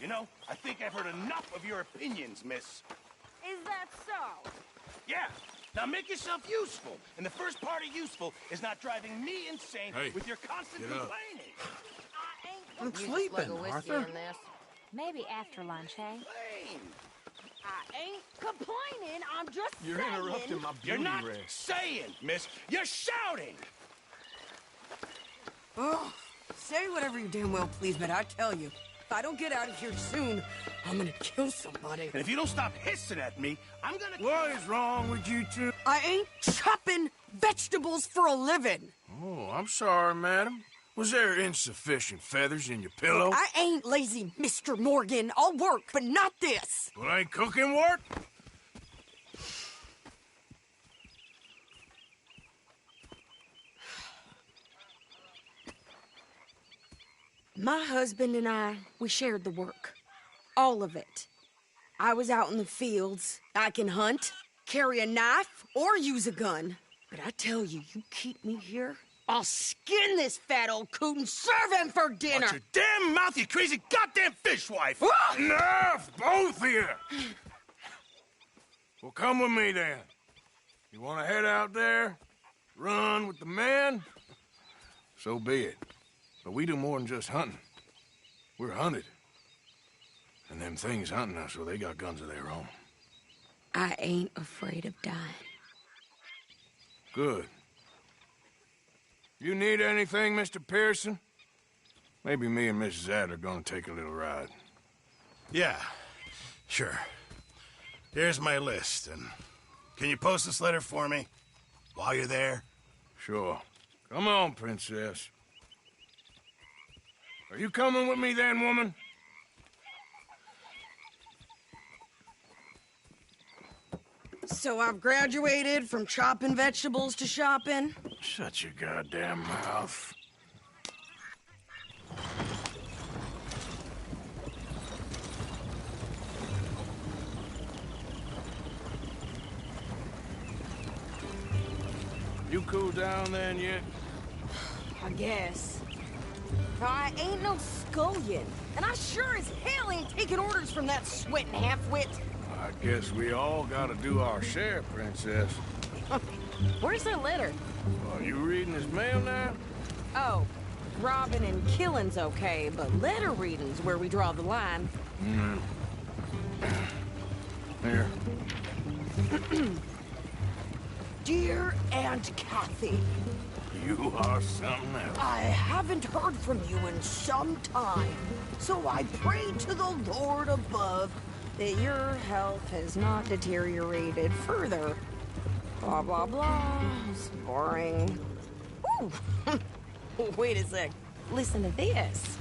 You know, I think I've heard enough of your opinions, miss. Is that so? Yeah. Now make yourself useful. And the first part of useful is not driving me insane with your constant complaining. I ain't I'm sleeping, Arthur. Maybe after lunch, hey? I ain't complaining. I'm just You're saying. interrupting my beauty You're not rest. saying, miss. You're shouting. Oh, say whatever you damn well please, but I tell you, if I don't get out of here soon, I'm gonna kill somebody. And if you don't stop hissing at me, I'm gonna... What is wrong with you two? I ain't chopping vegetables for a living. Oh, I'm sorry, madam. Was there insufficient feathers in your pillow? I ain't lazy, Mr. Morgan. I'll work, but not this. Well, ain't cooking work? My husband and I, we shared the work. All of it. I was out in the fields. I can hunt, carry a knife, or use a gun. But I tell you, you keep me here, I'll skin this fat old coot and serve him for dinner! Watch your damn mouth, you crazy goddamn fishwife! Enough, both of you! Well, come with me, then. You want to head out there? Run with the men? So be it. But we do more than just hunting. We're hunted. And them things hunting us, well, they got guns of their own. I ain't afraid of dying. Good. You need anything, Mr. Pearson? Maybe me and Mrs. Ad are gonna take a little ride. Yeah, sure. Here's my list, and can you post this letter for me while you're there? Sure. Come on, Princess. Are you coming with me then, woman? So I've graduated from chopping vegetables to shopping? Shut your goddamn mouth. You cool down then yet? I guess. Now, I ain't no scullion, and I sure as hell ain't taking orders from that sweating half-wit. I guess we all gotta do our share, Princess. Where's that letter? Are you reading his mail now? Oh, robbing and killing's okay, but letter reading's where we draw the line. Here. Dear Aunt Kathy, You are something else. I haven't heard from you in some time, so I pray to the Lord above that your health has not deteriorated further. Blah, blah, blah. It's boring. Ooh. Wait a sec. Listen to this.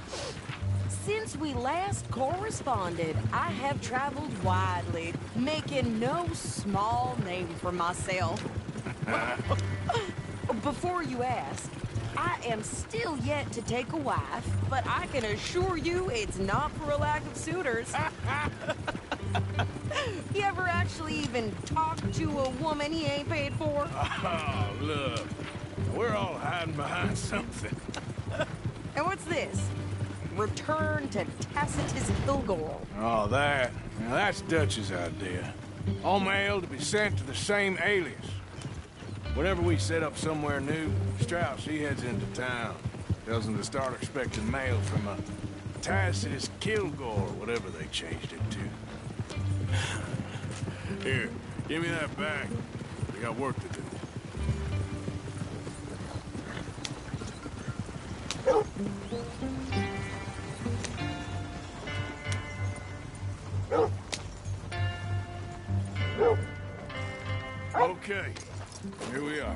Since we last corresponded, I have traveled widely, making no small name for myself. Before you ask, I am still yet to take a wife, but I can assure you it's not for a lack of suitors. You ever actually even talk to a woman he ain't paid for? Oh, look. We're all hiding behind something. And what's this? Return to Tacitus Kilgore. Oh, that. Now, that's Dutch's idea. All mail to be sent to the same alias. Whenever we set up somewhere new, Strauss, he heads into town. Tells them to start expecting mail from a Tacitus Kilgore, whatever they changed it to. Here, give me that back. We got work to do. Okay, here we are.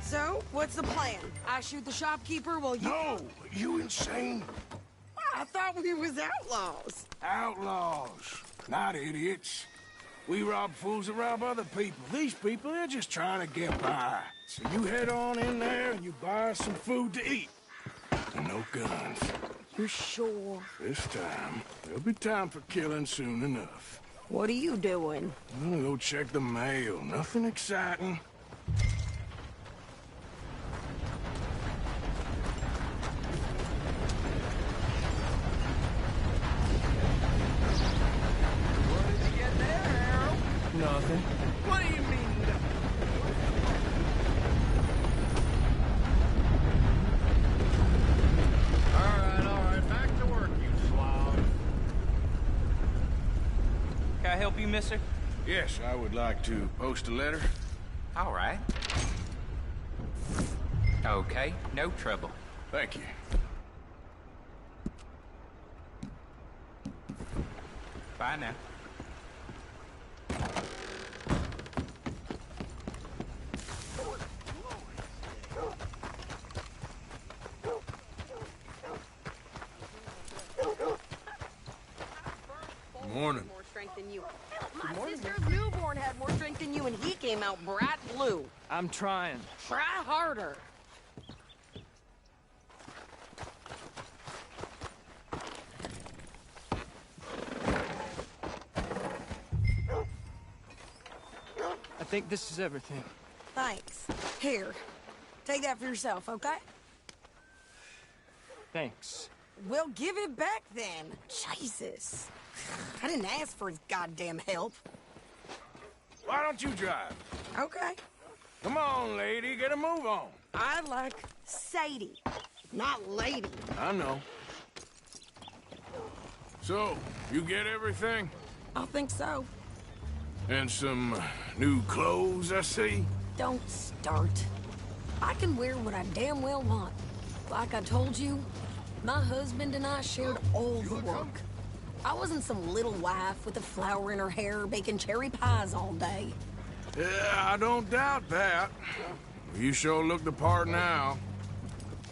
So, what's the plan? I shoot the shopkeeper while you... No! You insane? I thought we was outlaws. Outlaws, not idiots. We rob fools that rob other people. These people, they're just trying to get by. So you head on in there and you buy us some food to eat. And no guns. You sure? This time, there'll be time for killing soon enough. What are you doing? I'm gonna go check the mail. Nothing exciting. help you, mister? Yes, I would like to post a letter. All right. Okay, no trouble. Thank you. Bye now. Morning. More strength than you. My sister's newborn had more strength than you, and he came out bright blue. I'm trying. Try harder. I think this is everything. Thanks. Here, take that for yourself, okay? Thanks. Well, give it back then. Jesus. I didn't ask for his goddamn help. Why don't you drive? Okay. Come on, lady, get a move on. I like Sadie, not lady. I know. So, you get everything? I think so. And some new clothes, I see? Don't start. I can wear what I damn well want. Like I told you, my husband and I shared all the work. I wasn't some little wife with a flower in her hair baking cherry pies all day. Yeah, I don't doubt that. You sure look the part now.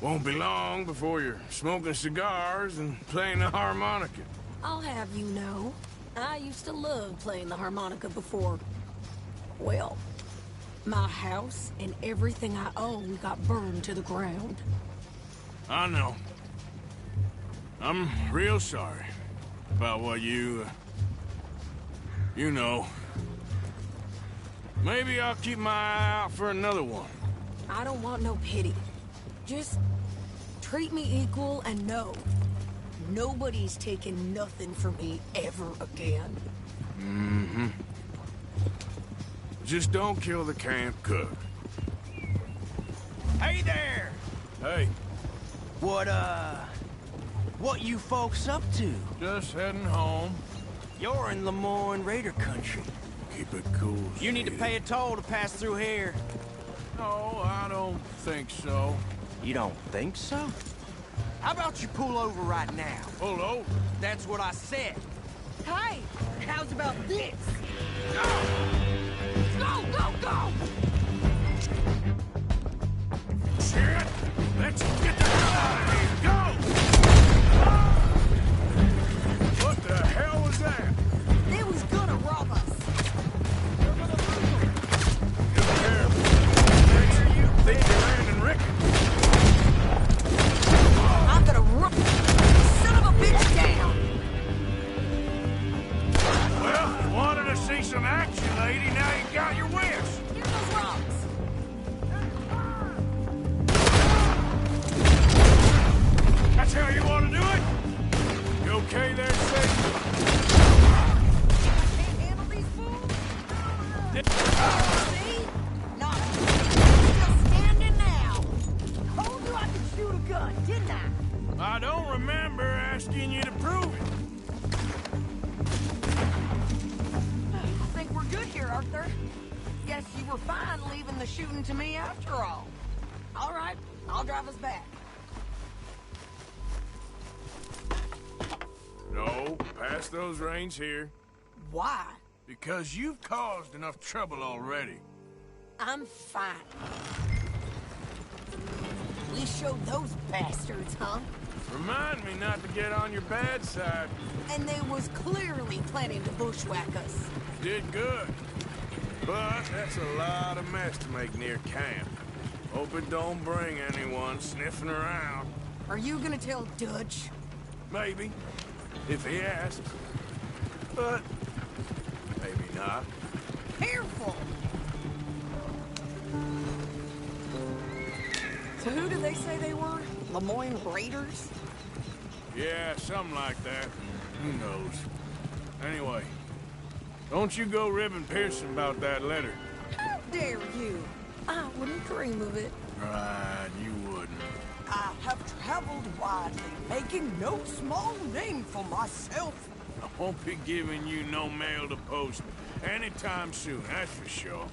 Won't be long before you're smoking cigars and playing the harmonica. I'll have you know, I used to love playing the harmonica before. Well, my house and everything I own got burned to the ground. I know. I'm real sorry about what you know. Maybe I'll keep my eye out for another one. I don't want no pity. Just treat me equal and know nobody's taking nothing from me ever again. Mm-hmm. Just don't kill the camp cook. Hey there! Hey, What you folks up to? just heading home. You're in Lemoyne Raider country. Keep it cool. You need to Sadie. pay a toll to pass through here. No, I don't think so. You don't think so? How about you pull over right now? Pull over. That's what I said. Hey, how's about this? Go, go, go! Shit! Let's get the hell out of here! Go! What the hell was that? They was gonna rob us. Be careful. Next to you, think you're landing Ricketts. I'm gonna run son of a bitch down. Well, you wanted to see some action, lady. Now you got your wish. Here goes rocks. That's how you want to do it? You okay there, Sadie? Can't handle these fools. See? Not still standing now. Told you I could shoot a gun, didn't I? I don't remember asking you to prove it. I think we're good here, Arthur. Guess you were fine leaving the shooting to me after all. All right, I'll drive us back. No, pass those reins here. Why? Because you've caused enough trouble already. I'm fine. We showed those bastards, huh? Remind me not to get on your bad side. And they was clearly planning to bushwhack us. Did good. But that's a lot of mess to make near camp. Hope it don't bring anyone sniffing around. Are you gonna tell Dutch? Maybe. If he asks. But maybe not. Careful! So who did they say they were? Lemoyne Raiders? Yeah, something like that. Who knows? Anyway, don't you go ribbing Pearson about that letter. How dare you? I wouldn't dream of it. Right, you wouldn't. I have traveled widely, making no small name for myself. I won't be giving you no mail to post anytime soon, that's for sure.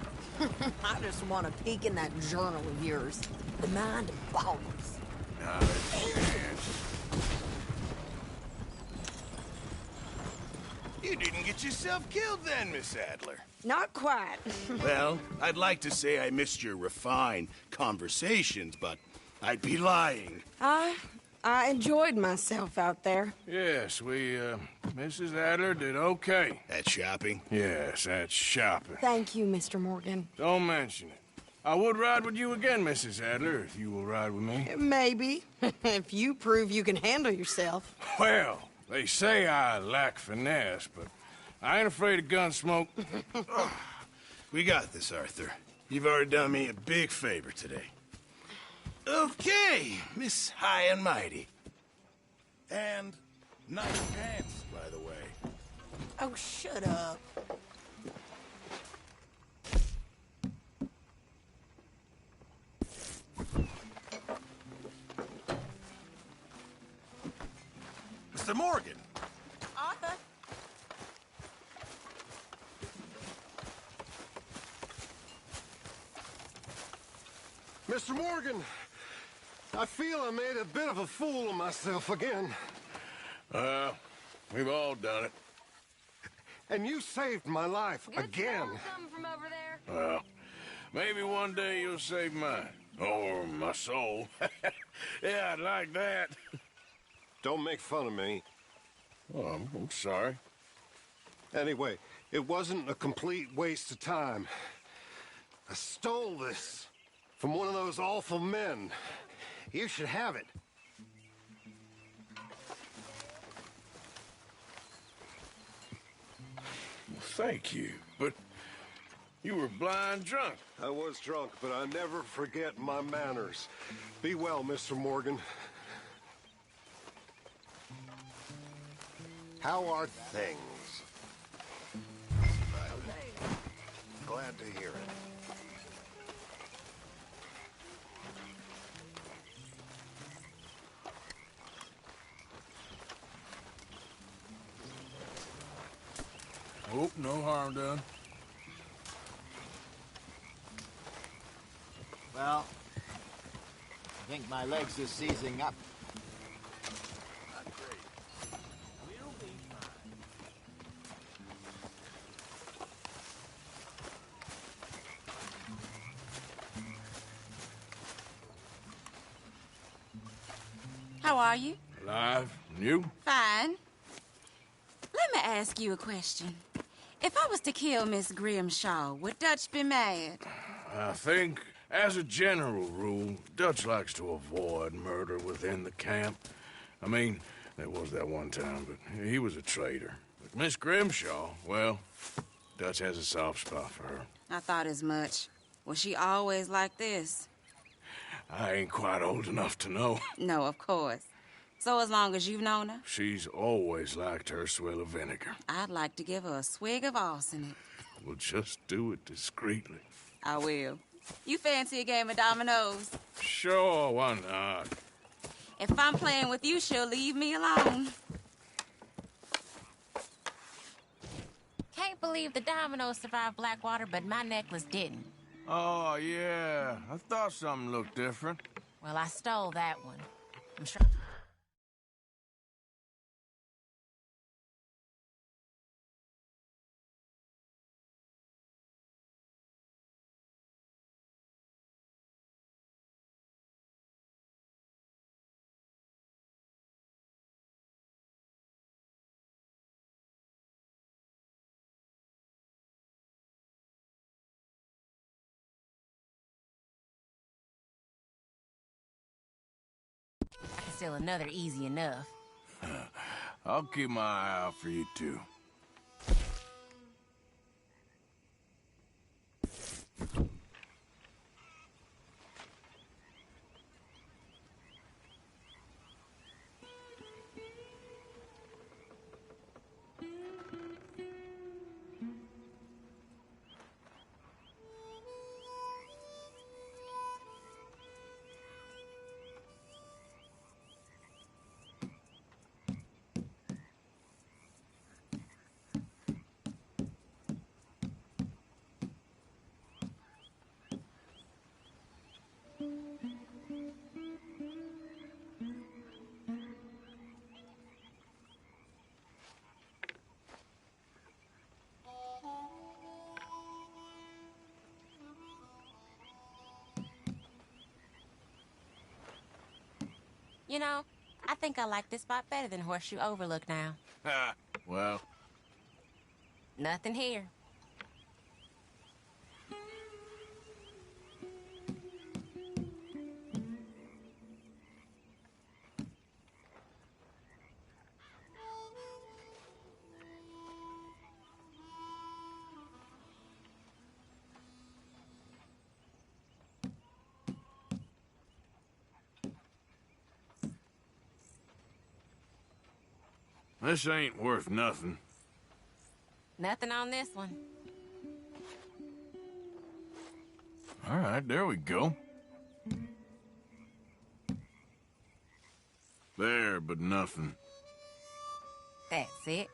I just want to peek in that journal of yours. The mind boggles. Not a chance. You didn't get yourself killed then, Miss Adler. Not quite. Well, I'd like to say I missed your refined conversations, but I'd be lying. I enjoyed myself out there. Yes, Mrs. Adler did okay. At shopping? Yes, that's shopping. Thank you, Mr. Morgan. Don't mention it. I would ride with you again, Mrs. Adler, if you will ride with me. Maybe. If you prove you can handle yourself. Well, they say I lack finesse, but I ain't afraid of gun smoke. We got this, Arthur. You've already done me a big favor today. Okay, Miss High and Mighty. And nice pants, by the way. Oh, shut up. Mr. Morgan! Arthur? Mr. Morgan, I feel I made a bit of a fool of myself again. We've all done it. And you saved my life again. Something from over there? Well, maybe one day you'll save mine. Or my soul. Yeah, I'd like that. Don't make fun of me. Oh, I'm sorry. Anyway, it wasn't a complete waste of time. I stole this from one of those awful men. You should have it. Well, thank you, but you were blind drunk. I was drunk, but I never forget my manners. Be well, Mr. Morgan. How are things? Glad to hear it. Hope no harm done. Well, I think my legs are seizing up. Not great. We'll be fine. How are you? Alive? And you? Fine. Let me ask you a question. If I was to kill Miss Grimshaw, would Dutch be mad? I think, as a general rule, Dutch likes to avoid murder within the camp. I mean, there was that one time, but he was a traitor. But Miss Grimshaw, well, Dutch has a soft spot for her. I thought as much. Was she always like this? I ain't quite old enough to know. No, of course. So as long as you've known her? She's always liked her swill of vinegar. I'd like to give her a swig of arsenic. We'll just do it discreetly. I will. You fancy a game of dominoes? Sure, why not? If I'm playing with you, she'll leave me alone. Can't believe the dominoes survived Blackwater, but my necklace didn't. Oh, yeah. I thought something looked different. Well, I stole that one. I'm sure... I can steal another easy enough. I'll keep my eye out for you, too. You know, I think I like this spot better than Horseshoe Overlook now. Well, Nothing here. this ain't worth nothing. Nothing on this one. All right, there we go. There, but nothing. That's it.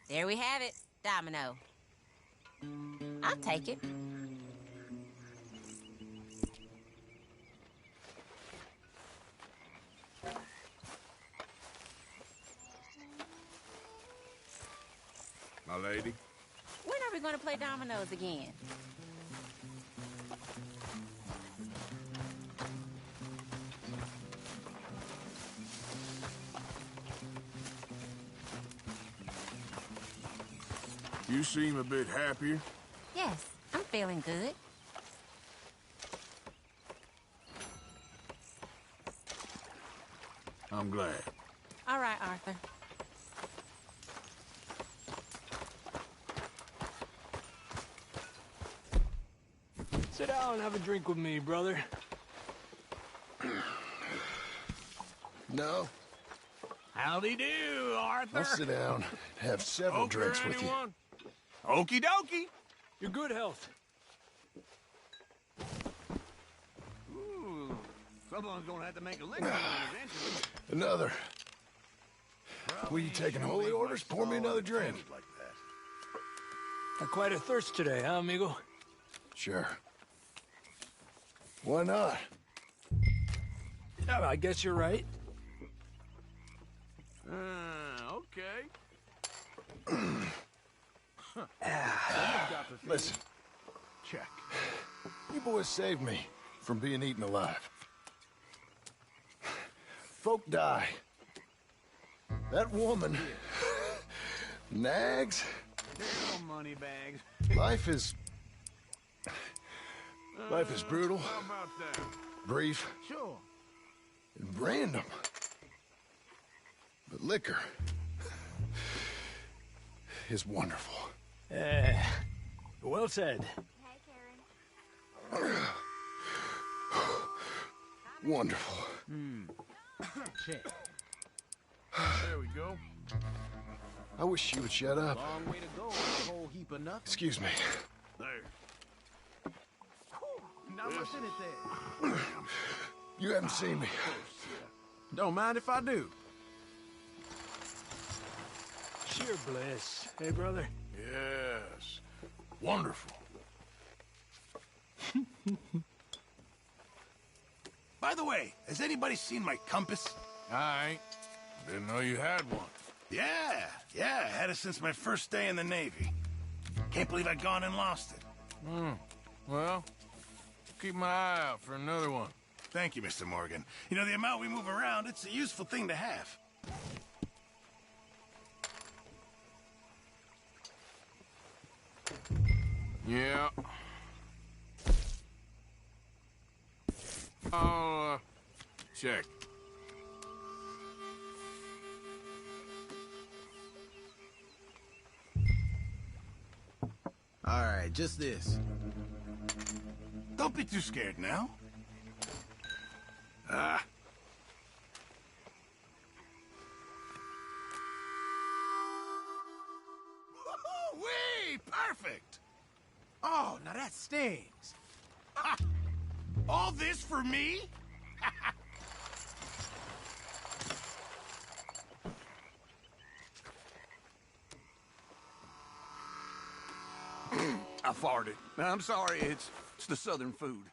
There we have it. Domino. I'll take it. My lady? When are we going to play dominoes again? You seem a bit happier. Yes, I'm feeling good. I'm glad. All right, Arthur. Sit down and have a drink with me, brother. No, Howdy do, Arthur. I'll sit down and have several drinks with you. Okie dokie. Your good health. Ooh, someone's gonna have to make a living on it eventually. Another. Will you taking holy orders? Pour me another drink. Like that. Got quite a thirst today, huh, amigo? Sure. Why not? Yeah, I guess you're right. Okay. Listen. Check. You boys saved me from being eaten alive. Folk die. That woman nags. There's no money bags. Life is brutal, How about that? brief, Sure. and random. But liquor is wonderful. Well said. Hey, Karen. Wonderful. Check. There we go. I wish you would shut up. Long way to go on a whole heap of nothing. Excuse me. There. Not much in it there. You haven't seen me. Don't mind if I do. Sheer bliss. Hey, brother. Yes. Wonderful. By the way, has anybody seen my compass? I ain't. Didn't know you had one. Yeah, I had it since my first day in the Navy. Can't believe I'd gone and lost it. Well, keep my eye out for another one. Thank you, Mr. Morgan. You know, the amount we move around, it's a useful thing to have. Yeah. I'll, check. All right, just this. Don't be too scared now. Whee! Perfect! Oh, now that stings. Ha! All this for me? I farted. I'm sorry, it's the southern food.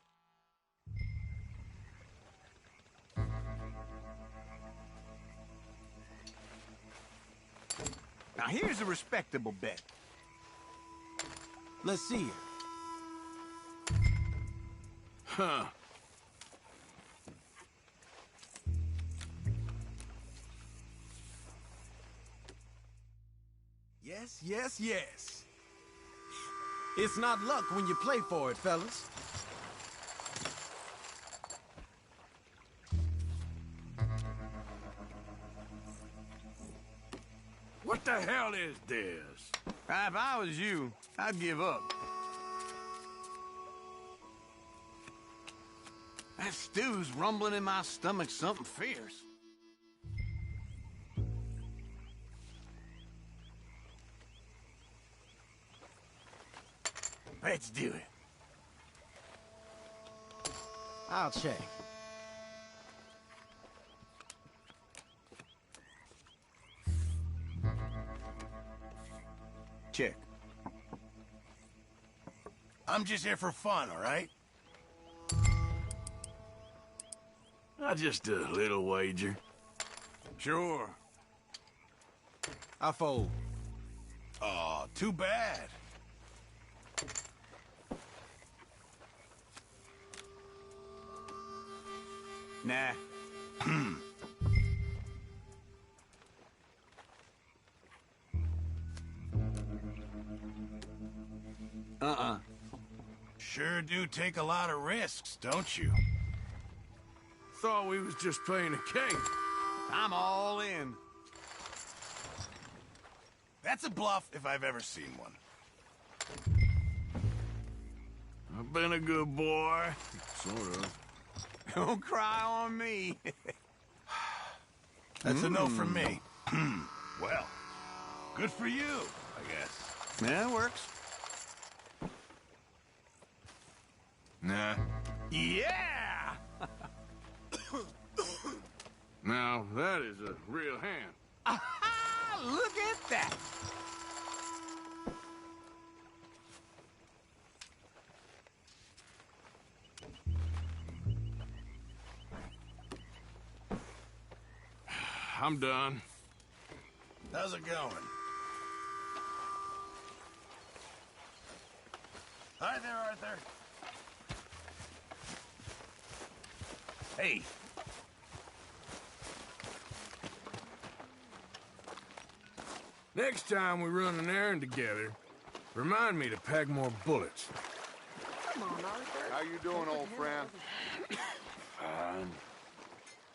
here's a respectable bet. Let's see it. Huh. Yes, yes, yes. It's not luck when you play for it, fellas. What the hell is this? If I was you, I'd give up. That stew's rumbling in my stomach something fierce. Let's do it. I'll check. Check. I'm just here for fun, all right? Just a little wager. Sure. I fold. Oh, too bad. Nah. Sure do take a lot of risks, don't you? Thought we was just playing a game. I'm all in. That's a bluff if I've ever seen one. I've been a good boy. Sort of. Don't cry on me. That's a no from me. Well, good for you, I guess. Yeah, it works. Nah. Yeah! Now, that is a real hand. Aha! Look at that! I'm done. How's it going? Hi there, Arthur. Hey. Next time we run an errand together, remind me to pack more bullets. Come on, Arthur. How you doing, old friend? Fine.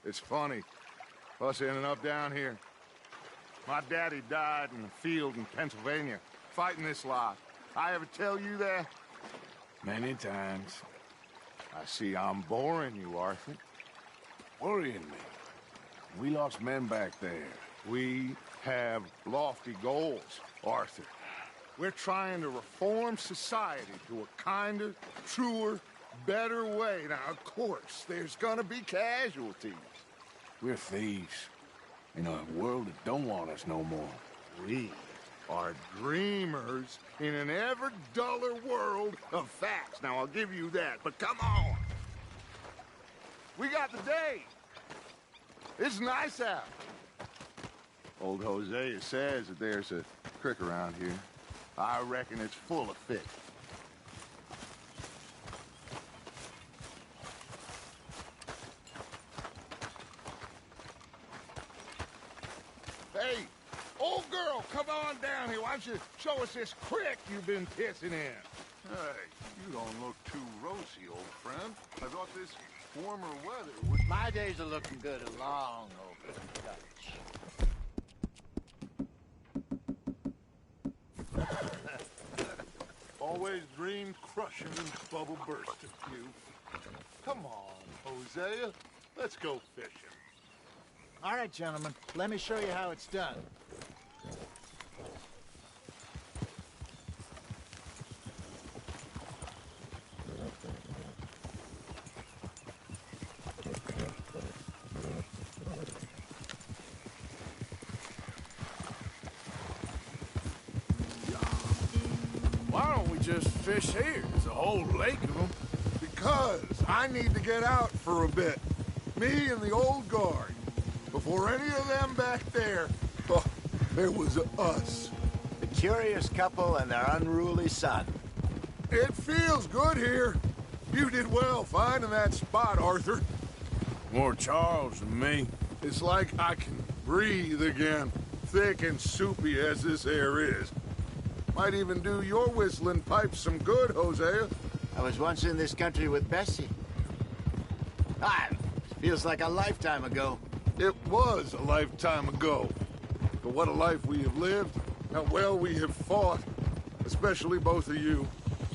It's funny, us ending up down here. My daddy died in the field in Pennsylvania, fighting this lot. I ever tell you that? Many times. I see I'm boring you, Arthur. Worrying me. We lost men back there. We have lofty goals, Arthur. We're trying to reform society to a kinder, truer, better way. Now, of course, there's gonna be casualties. We're thieves. In a world that don't want us no more. We are dreamers in an ever duller world of facts. Now, I'll give you that, but come on. We got the day. It's nice out. Old Hosea says that there's a creek around here. I reckon it's full of fish. Hey, old girl, come on down here. Why don't you show us this creek you've been pissing in? Hey, you don't look too rosy, old friend. I thought this warmer weather would... My days are looking good along over Dutch. Always dreamed crushing and bubble bursting, you. Come on, Hosea. Let's go fishing. All right, gentlemen. Let me show you how it's done. Why don't we just fish here? There's a whole lake of them. Because I need to get out for a bit. Me and the old guard. Before any of them back there... Oh, There was us. The curious couple and their unruly son. It feels good here. You did well finding that spot, Arthur. More Charles than me. It's like I can breathe again, thick and soupy as this air is. Might even do your whistling pipes some good, Hosea. I was once in this country with Bessie. Feels like a lifetime ago. It was a lifetime ago. But what a life we have lived. How well we have fought. Especially both of you.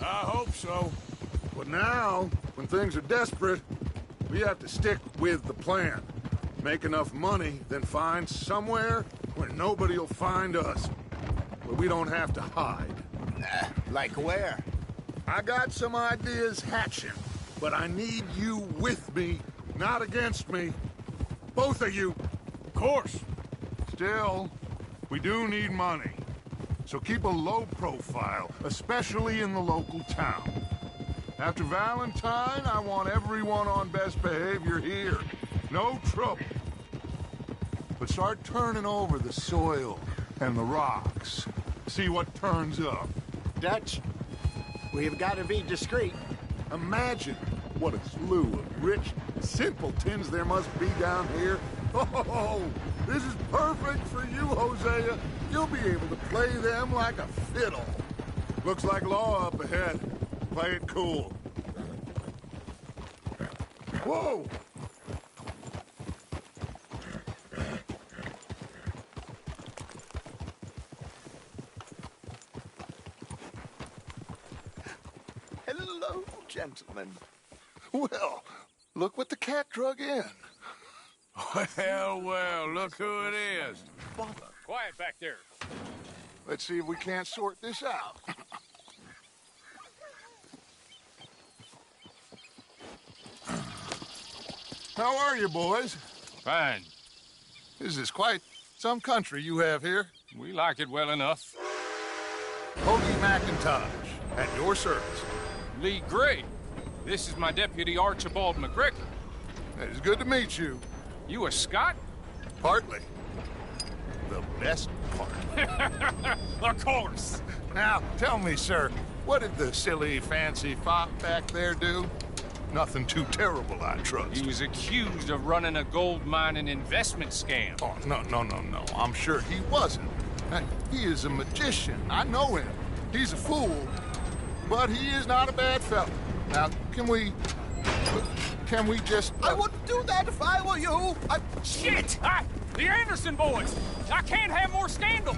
I hope so. But now, when things are desperate, we have to stick with the plan. Make enough money, then find somewhere where nobody will find us. Where we don't have to hide. Like where? I got some ideas hatching, but I need you with me, not against me. Both of you. Of course. Still, we do need money. So keep a low profile, especially in the local town. After Valentine, I want everyone on best behavior here. No trouble. But start turning over the soil and the rocks. See what turns up. Dutch, we've got to be discreet. Imagine what a slew of rich simpletons there must be down here. Oh, this is perfect for you, Hosea. You'll be able to play them like a fiddle. Looks like law up ahead. Play it cool. Whoa! Hello, gentlemen. Well, look what the cat drug in. Well, look who it is. Bother. Quiet back there. Let's see if we can't sort this out. How are you, boys? Fine. This is quite some country you have here. We like it well enough. Hoagie McIntosh, at your service. Lee Gray. This is my deputy, Archibald McGregor. It's good to meet you. You a Scot? Partly. The best part. Of course. Now, tell me, sir, what did the silly, fancy fop back there do? Nothing too terrible, I trust. He was accused of running a gold mining investment scam. Oh, no. I'm sure he wasn't. He is a magician. I know him. He's a fool, but he is not a bad fellow. Now, can we just... I wouldn't do that if I were you. Shit! The Anderson boys! I can't have more scandal!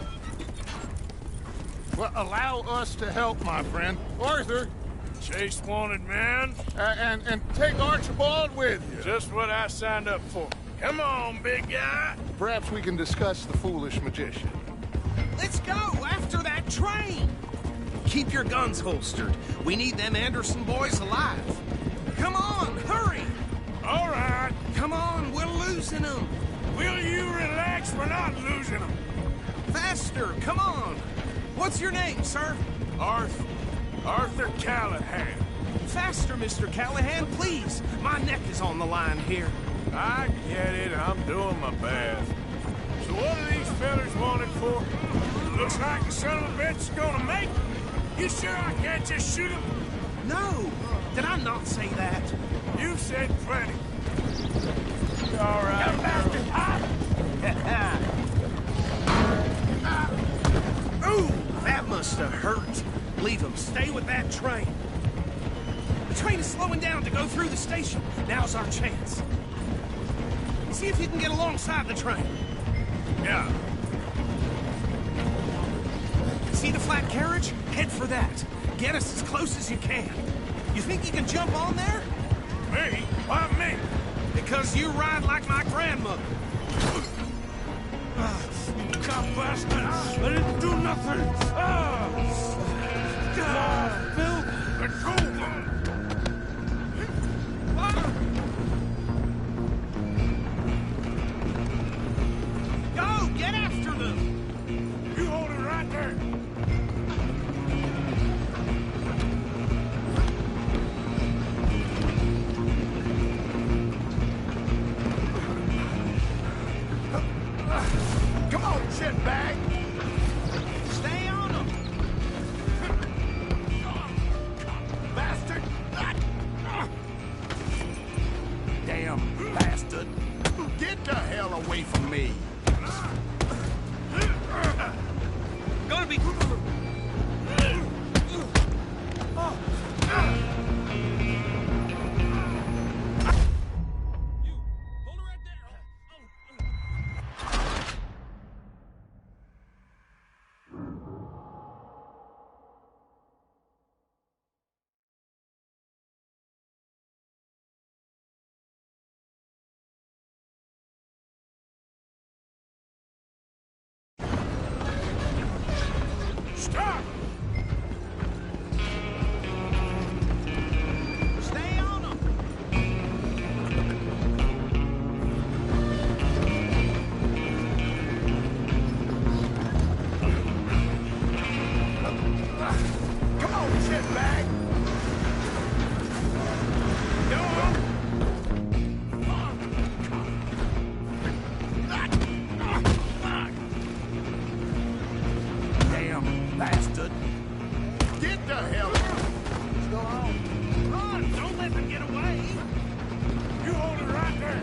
Well, allow us to help, my friend. Arthur! Chase wanted man. And take Archibald with you. Just what I signed up for. Come on, big guy. Perhaps we can discuss the foolish magician. Let's go after that train. Keep your guns holstered. We need them Anderson boys alive. Come on, hurry. All right. Come on, we're losing them. Will you relax? We're not losing them. Faster, come on. What's your name, sir? Arthur Callahan. Faster, Mr. Callahan, please. My neck is on the line here. I get it. I'm doing my best. So what are these fellas wanted for? Looks like the son of a bitch is gonna make it. You sure I can't just shoot him? No. Did I not say that? You said plenty. All right. Ooh, that must have hurt. Leave him. Stay with that train. The train is slowing down to go through the station. Now's our chance. See if you can get alongside the train. Yeah. See the flat carriage? Head for that. Get us as close as you can. You think you can jump on there? Me? Why me? Because you ride like my grandmother. Cop bastard! I didn't do nothing! Bill! Let go! Go! Get after them! You hold it right there! Come on, shitbag! that back. Go on. Damn bastard. Get the hell What's going on? Run! Don't let them get away! You hold it right there.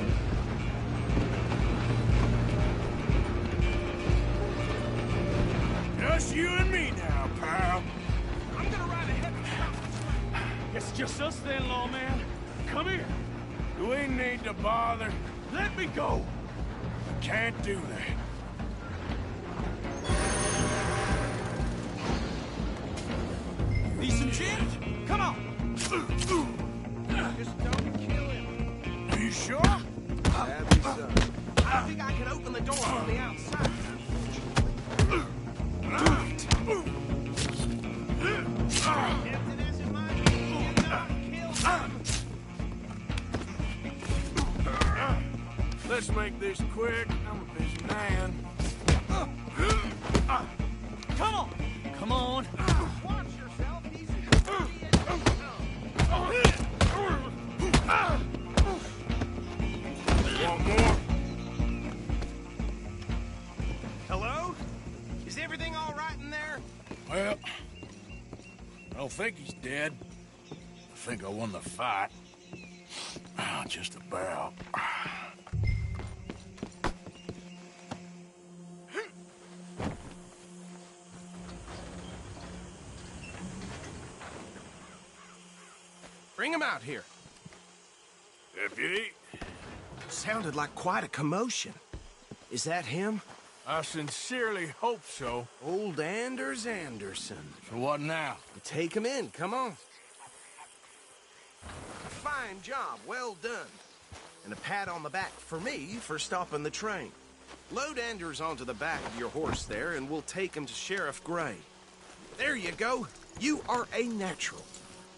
Just you and me now, pal. I'm gonna ride ahead and stop. It's just us then, lawman. Come here. Do we need to bother? Let me go. Can't do that. Need some change? Come on! Just don't kill him. Are you sure? Happy son. I think I can open the door from the outside. Let's make this quick. I'm a busy man. Come on. Come on. Watch yourself. He's Want more? Hello? Is everything all right in there? Well, I don't think he's dead. I think I won the fight. Just about. Bring him out here. Deputy? Sounded like quite a commotion. Is that him? I sincerely hope so. Old Anders Anderson. So what now? Take him in, come on. Fine job, well done. And a pat on the back for me for stopping the train. Load Anders onto the back of your horse there, and we'll take him to Sheriff Gray. There you go. You are a natural.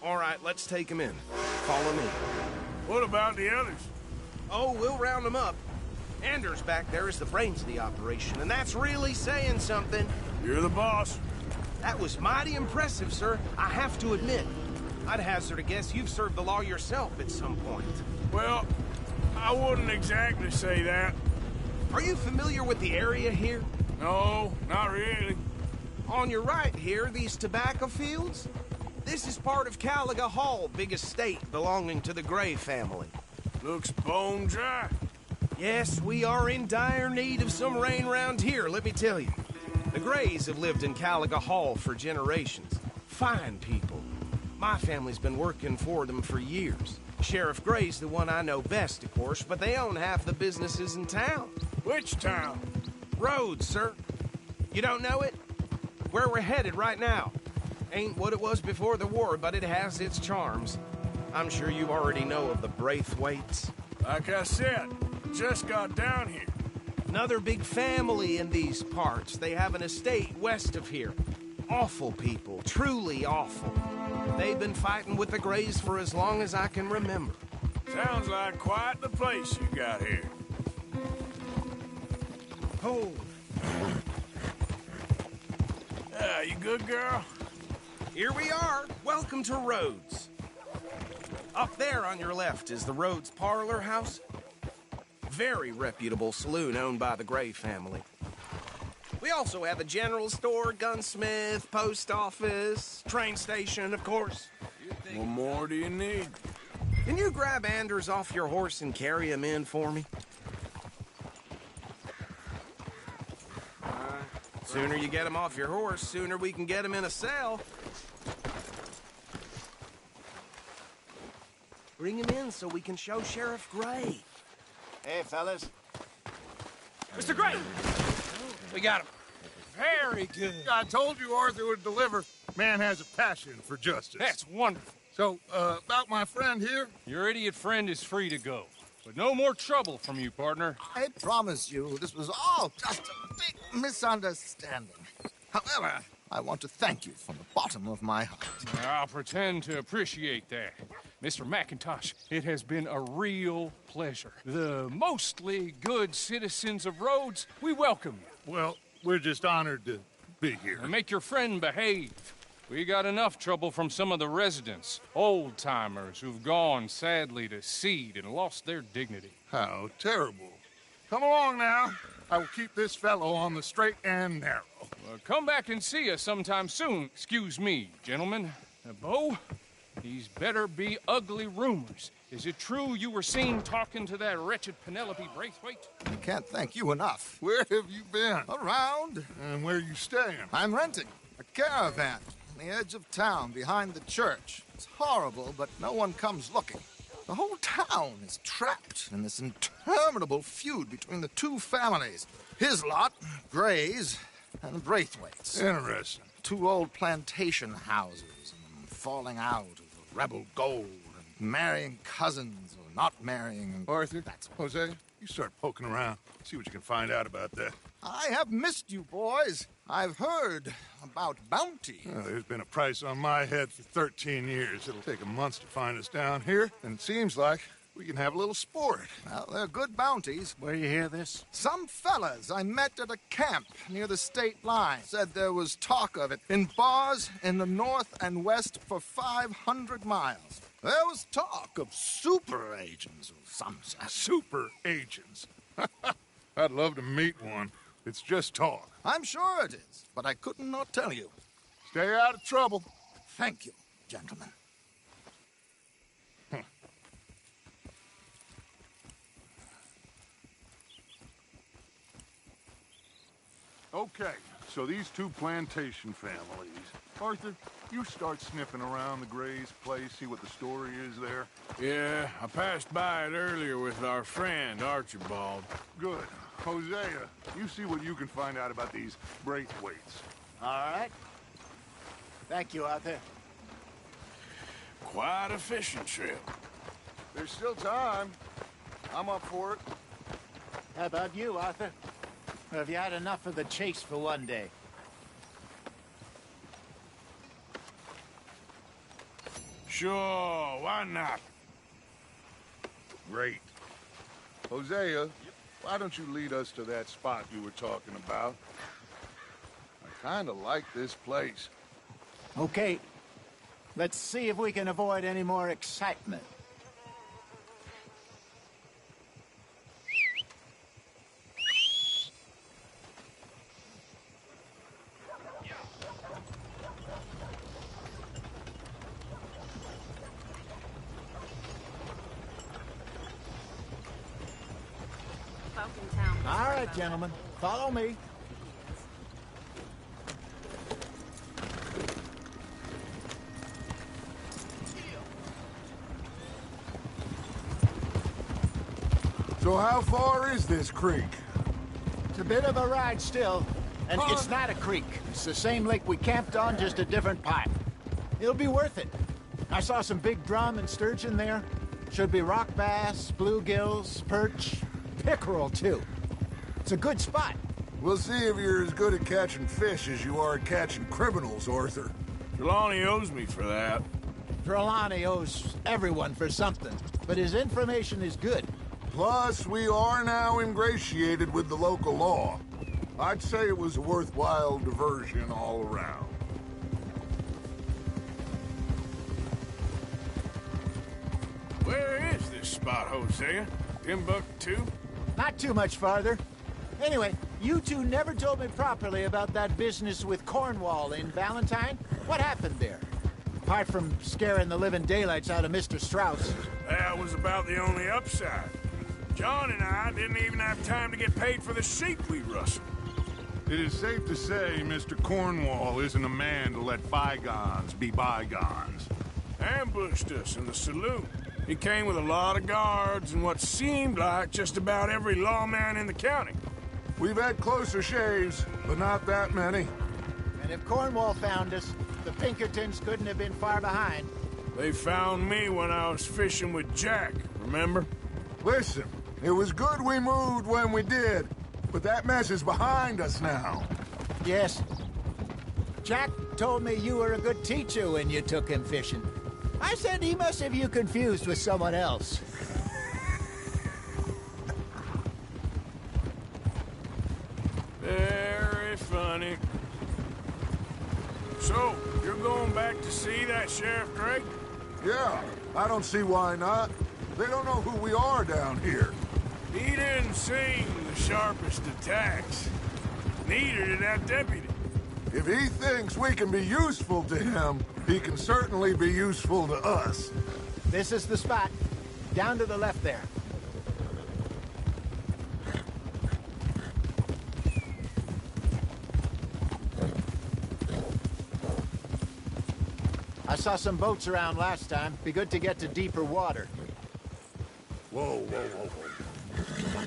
All right, let's take him in. Follow me. What about the others? Oh, we'll round them up. Anders back there is the brains of the operation, and that's really saying something. You're the boss. That was mighty impressive, sir. I have to admit. I'd hazard a guess you've served the law yourself at some point. Well, I wouldn't exactly say that. Are you familiar with the area here? No, not really. On your right here, these tobacco fields? This is part of Caliga Hall, big estate belonging to the Gray family. Looks bone dry. Yes, we are in dire need of some rain round here, let me tell you. The Grays have lived in Caliga Hall for generations. Fine people. My family's been working for them for years. Sheriff Gray's the one I know best, of course, but they own half the businesses in town. Which town? Rhodes, sir. You don't know it? Where we're headed right now. Ain't what it was before the war, but it has its charms. I'm sure you already know of the Braithwaites. Like I said, just got down here. Another big family in these parts. They have an estate west of here. Awful people, truly awful. They've been fighting with the Grays for as long as I can remember. Sounds like quite the place you got here. Oh. You good, girl? Here we are. Welcome to Rhodes. Up there on your left is the Rhodes Parlor House. Very reputable saloon owned by the Gray family. We also have a general store, gunsmith, post office, train station, of course. What more do you need? Can you grab Anders off your horse and carry him in for me? Sooner you get him off your horse, sooner we can get him in a cell. Bring him in so we can show Sheriff Gray. Hey, fellas. Mr. Gray! We got him. Very good. I told you Arthur would deliver. Man has a passion for justice. That's wonderful. So, about my friend here? Your idiot friend is free to go. But no more trouble from you, partner. I promise you, this was all just a big misunderstanding. However, I want to thank you from the bottom of my heart. I'll pretend to appreciate that. Mr. McIntosh, it has been a real pleasure. The mostly good citizens of Rhodes, we welcome you. Well, we're just honored to be here. Make your friend behave. We got enough trouble from some of the residents, old-timers who've gone, sadly, to seed and lost their dignity. How terrible. Come along now. I will keep this fellow on the straight and narrow. Come back and see us sometime soon. Excuse me, gentlemen. Bo, these better be ugly rumors. Is it true you were seen talking to that wretched Penelope Braithwaite? I can't thank you enough. Where have you been? Around. And where are you staying? I'm renting a caravan on the edge of town behind the church. It's horrible, but no one comes looking. The whole town is trapped in this interminable feud between the two families. His lot, Gray's, and Braithwaite's. Interesting. Two old plantation houses, and falling out of the rebel gold, and marrying cousins or not marrying. And Arthur, Jose, you start poking around. See what you can find out about that. I have missed you, boys. I've heard about bounty. There's been a price on my head for 13 years. It'll take a month to find us down here, and it seems like we can have a little sport. Well, they're good bounties. Where you hear this? Some fellas I met at a camp near the state line said there was talk of it in bars in the north and west for 500 miles. There was talk of super agents of some sort. Super agents? I'd love to meet one. It's just talk. I'm sure it is, but I couldn't not tell you. Stay out of trouble. Thank you, gentlemen. Okay, so these two plantation families. Arthur, you start sniffing around the Gray's place, see what the story is there. Yeah, I passed by it earlier with our friend, Archibald. Good. Hosea, you see what you can find out about these Braithwaites. All right. Thank you, Arthur. Quite a fishing trip. There's still time. I'm up for it. How about you, Arthur? Or have you had enough of the chase for one day? Sure, why not? Great. Hosea, why don't you lead us to that spot you were talking about? I kind of like this place. Okay. Let's see if we can avoid any more excitement. All right, gentlemen. Follow me. So how far is this creek? It's a bit of a ride still. And it's not a creek. It's the same lake we camped on, just a different part. It'll be worth it. I saw some big drum and sturgeon there. Should be rock bass, bluegills, perch, pickerel, too. It's a good spot. We'll see if you're as good at catching fish as you are at catching criminals, Arthur. Trelawney owes me for that. Trelawney owes everyone for something, but his information is good. Plus, we are now ingratiated with the local law. I'd say it was a worthwhile diversion all around. Where is this spot, Hosea? Timbuktu? Not too much farther. Anyway, you two never told me properly about that business with Cornwall in Valentine. What happened there? Apart from scaring the living daylights out of Mr. Strauss. That was about the only upside. John and I didn't even have time to get paid for the sheep we rustled. It is safe to say Mr. Cornwall isn't a man to let bygones be bygones. Ambushed us in the saloon. He came with a lot of guards and what seemed like just about every lawman in the county. We've had closer shaves, but not that many. And if Cornwall found us, the Pinkertons couldn't have been far behind. They found me when I was fishing with Jack, remember? Listen, it was good we moved when we did, but that mess is behind us now. Yes. Jack told me you were a good teacher when you took him fishing. I said he must have you confused with someone else. Very funny. So, you're going back to see that Sheriff Drake? Yeah, I don't see why not. They don't know who we are down here. He didn't seem the sharpest attacks. Neither did that deputy. If he thinks we can be useful to him, he can certainly be useful to us. This is the spot. Down to the left there. I saw some boats around last time. Be good to get to deeper water. Whoa, whoa, whoa, whoa.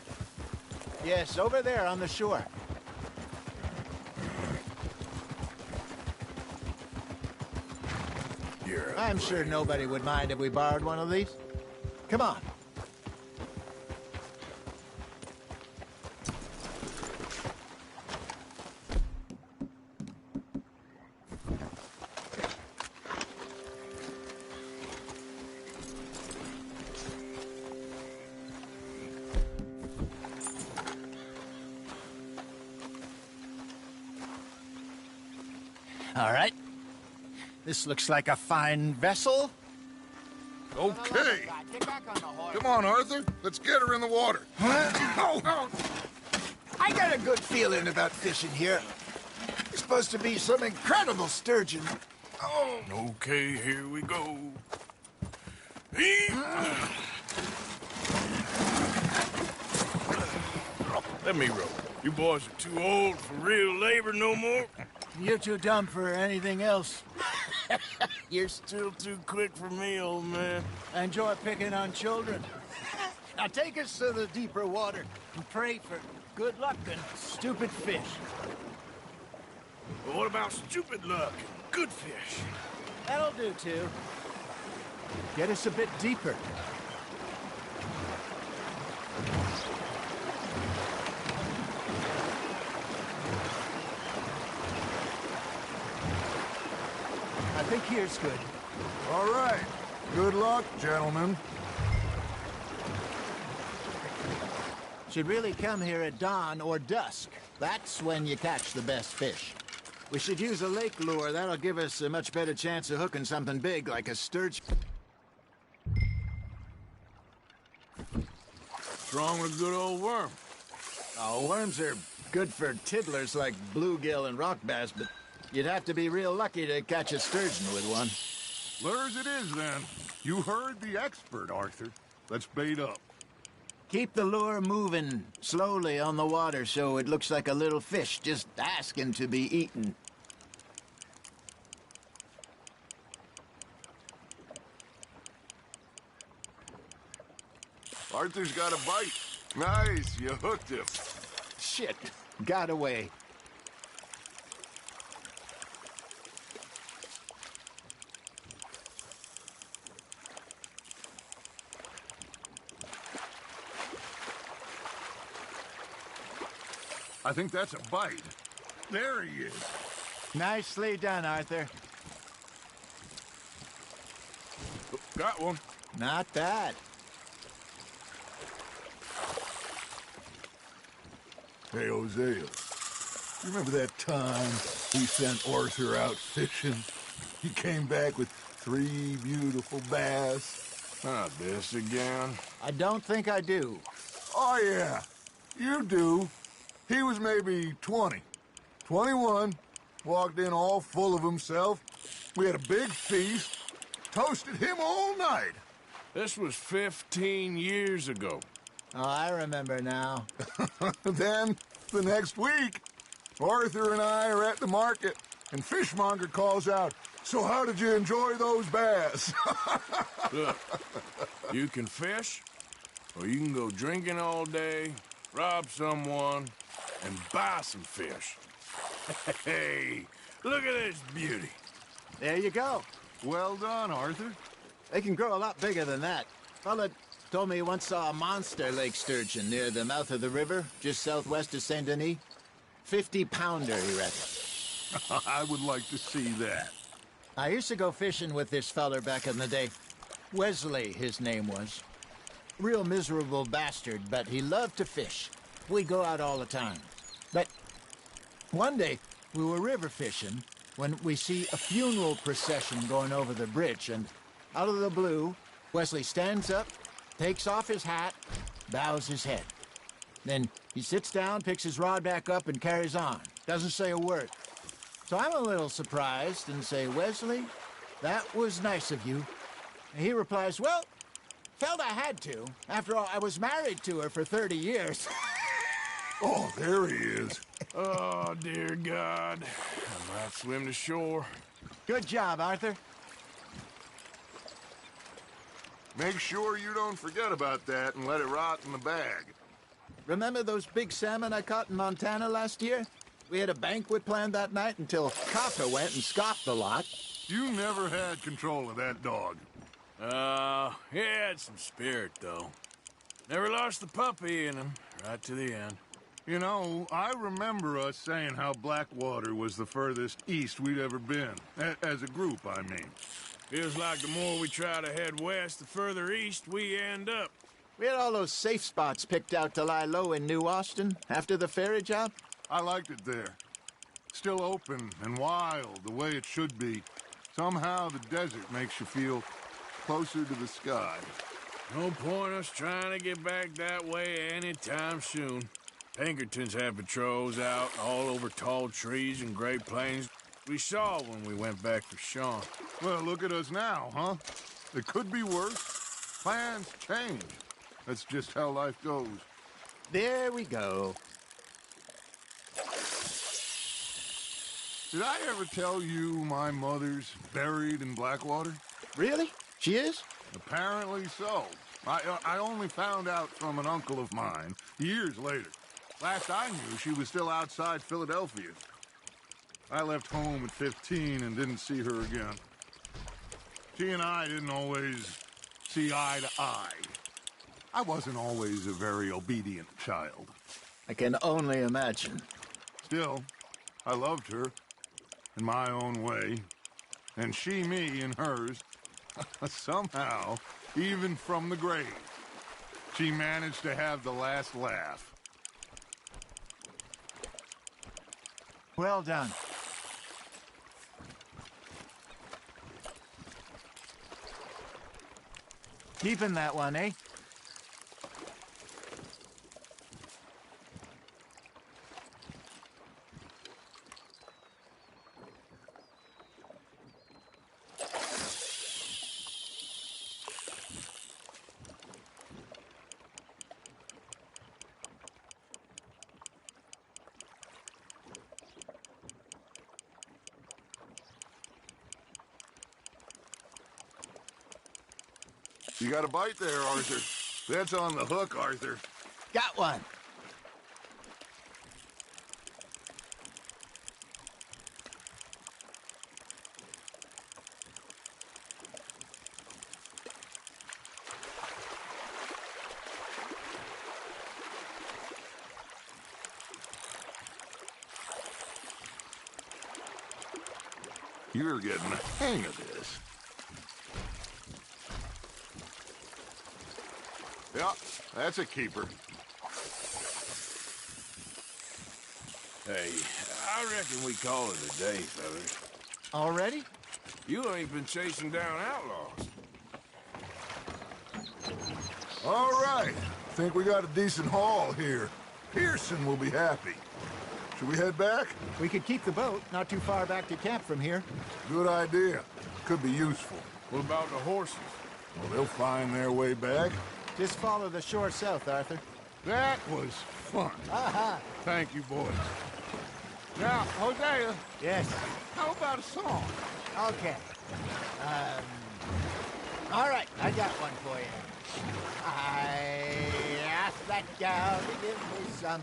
Yes, over there on the shore. I'm sure nobody would mind if we borrowed one of these. Come on. All right. This looks like a fine vessel. Okay. Come on, Arthur. Let's get her in the water. Oh. I got a good feeling about fishing here. It's supposed to be some incredible sturgeon. Oh. Okay, here we go. Let me row. You boys are too old for real labor no more. You're too dumb for anything else. You're still too quick for me, old man. I enjoy picking on children. Now take us to the deeper water and pray for good luck and stupid fish. But what about stupid luck and good fish? That'll do, too. Get us a bit deeper. I think here's good. All right. Good luck, gentlemen. Should really come here at dawn or dusk. That's when you catch the best fish. We should use a lake lure. That'll give us a much better chance of hooking something big like a sturgeon. What's wrong with a good old worm? Oh, worms are good for tiddlers like bluegill and rock bass, but you'd have to be real lucky to catch a sturgeon with one. Lures it is, then. You heard the expert, Arthur. Let's bait up. Keep the lure moving slowly on the water so it looks like a little fish just asking to be eaten. Arthur's got a bite. Nice, you hooked him. Shit, got away. I think that's a bite. There he is. Nicely done, Arthur. Got one. Not bad. Hey, Hosea. Remember that time we sent Arthur out fishing? He came back with 3 beautiful bass. Not this again. I don't think I do. Oh, yeah. You do. He was maybe 20. 21. Walked in all full of himself. We had a big feast. Toasted him all night. This was 15 years ago. Oh, I remember now. Then, the next week, Arthur and I are at the market, and Fishmonger calls out, "So how did you enjoy those bass?" Look, you can fish, or you can go drinking all day, rob someone, and buy some fish. Hey, look at this beauty. There you go. Well done, Arthur. They can grow a lot bigger than that. Fella told me he once saw a monster lake sturgeon near the mouth of the river, just southwest of Saint Denis. 50-pounder, he reckons. I would like to see that. I used to go fishing with this feller back in the day. Wesley, his name was. Real miserable bastard, but he loved to fish. We'd go out all the time. But one day, we were river fishing, when we see a funeral procession going over the bridge, and out of the blue, Wesley stands up, takes off his hat, bows his head. Then he sits down, picks his rod back up, and carries on. Doesn't say a word. So I'm a little surprised and say, Wesley, that was nice of you. And he replies, well, felt I had to. After all, I was married to her for 30 years. Oh, there he is. Oh, dear God. I might swim to shore. Good job, Arthur. Make sure you don't forget about that and let it rot in the bag. Remember those big salmon I caught in Montana last year? We had a banquet planned that night until Kafka went and scoffed the lot. You never had control of that dog. He had some spirit, though. Never lost the puppy in him, right to the end. You know, I remember us saying how Blackwater was the furthest east we'd ever been. As a group, I mean. Feels like the more we try to head west, the further east we end up. We had all those safe spots picked out to lie low in New Austin after the ferry job. I liked it there. Still open and wild, the way it should be. Somehow the desert makes you feel closer to the sky. No point us trying to get back that way anytime soon. Pinkertons have patrols out all over tall trees and Great Plains. We saw when we went back for Sean. Well, look at us now, huh? It could be worse. Plans change. That's just how life goes. There we go. Did I ever tell you my mother's buried in Blackwater? Really? She is? Apparently so. I only found out from an uncle of mine years later. Last I knew, she was still outside Philadelphia. I left home at 15 and didn't see her again. She and I didn't always see eye to eye. I wasn't always a very obedient child. I can only imagine. Still, I loved her in my own way, and she me in hers. Somehow, even from the grave, she managed to have the last laugh. Well done. Keeping that one, eh? You got a bite there, Arthur. That's on the hook, Arthur. Got one. You're getting the hang of this. Yeah, that's a keeper. Hey, I reckon we call it a day, fellas. Already? You ain't been chasing down outlaws. All right. Think we got a decent haul here. Pearson will be happy. Should we head back? We could keep the boat not too far back to camp from here. Good idea. Could be useful. What about the horses? Well, they'll find their way back. Just follow the shore south, Arthur. That was fun. Aha! Thank you, boys. Now, Hosea. Yes? How about a song? Okay. All right, I got one for you. I asked that gal to give me some.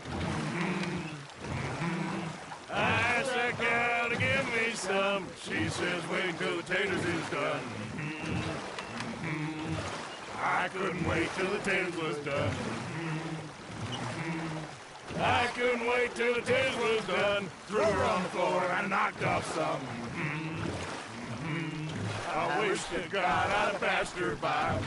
I asked that gal to give me some. She says wait till the taters is done. I couldn't wait till the taters was done. I couldn't wait till the taters was done. Threw her on the floor and knocked off some. I wish to God I'd have passed her by.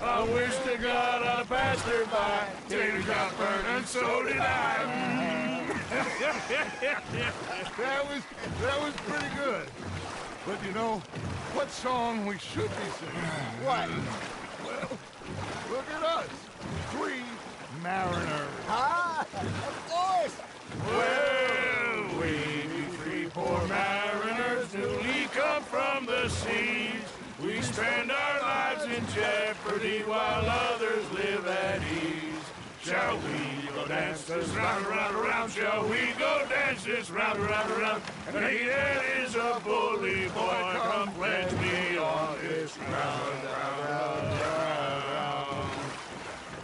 I wish to God I'd have passed her by. Taters got burned and so did I. That was pretty good. But you know, what song we should be singing? What? Well, look at us. 3 mariners. Ah, of course. Well, we be 3 poor mariners newly come from the seas. We spend our lives in jeopardy while others live at ease. Shall we go dance this round, round, round? Shall we go dance this round, round, round? And he that is a bully boy, come pledge me on this round, round, round, round.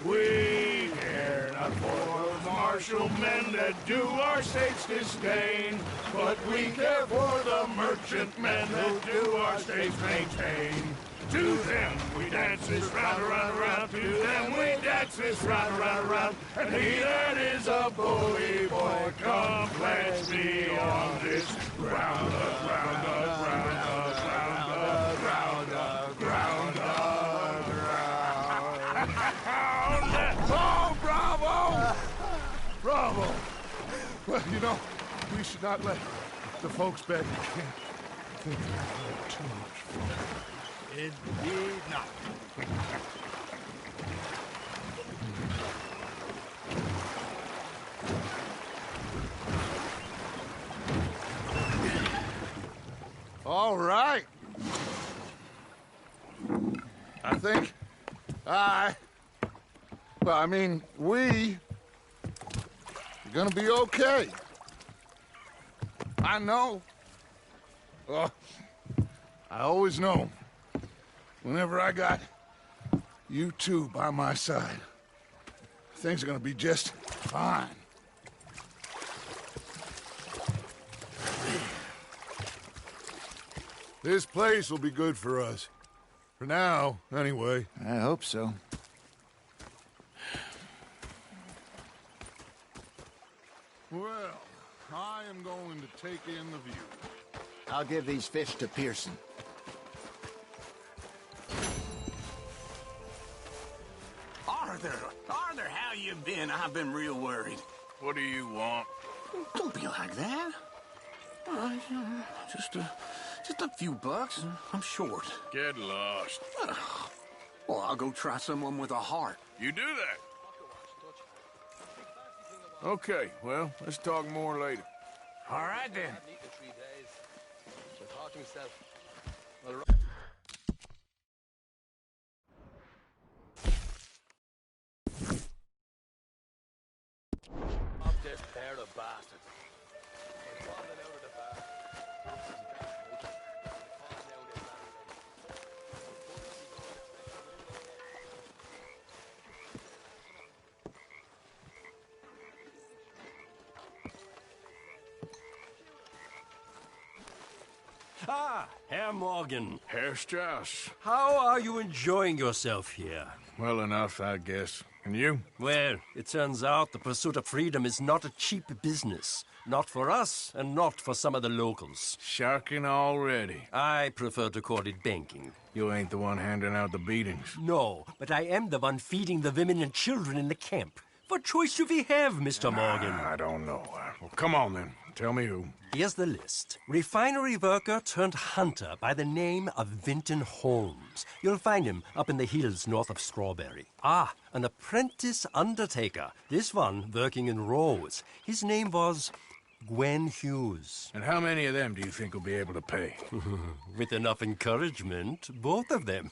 We care not for the martial men that do our states disdain, but we care for the merchant men that do our states maintain. To them we dance this round, round, round. To them we dance this round, round, round. And he that is a bully boy, come pledge me on this round up, round up, round up, round up, round up, round up, round up. Oh, bravo! Bravo! Well, you know, we should not let the folks back in camp think we're having too much fun. Indeed not. All right. I think we are gonna be okay. I know. I always know. Whenever I got you two by my side, things are gonna be just fine. This place will be good for us. For now, anyway. I hope so. Well, I am going to take in the view. I'll give these fish to Pearson. Arthur, how you been? I've been real worried. What do you want? Don't be like that. Just a few bucks. I'm short. Get lost. Well, I'll go try someone with a heart. You do that. Okay, well, let's talk more later. All right, then. This pair of bastards. Ah, Herr Morgan. Herr Strauss. How are you enjoying yourself here? Well enough, I guess. And you? Well, it turns out the pursuit of freedom is not a cheap business. Not for us, and not for some of the locals. Sharking already. I prefer to call it banking. You ain't the one handing out the beatings. No, but I am the one feeding the women and children in the camp. What choice do we have, Mr. Morgan? I don't know. Well, come on, then. Tell me who. Here's the list. Refinery worker turned hunter by the name of Vinton Holmes. You'll find him up in the hills north of Strawberry. Ah, an apprentice undertaker. This one working in rows. His name was Gwen Hughes. And how many of them do you think will be able to pay? With enough encouragement, both of them.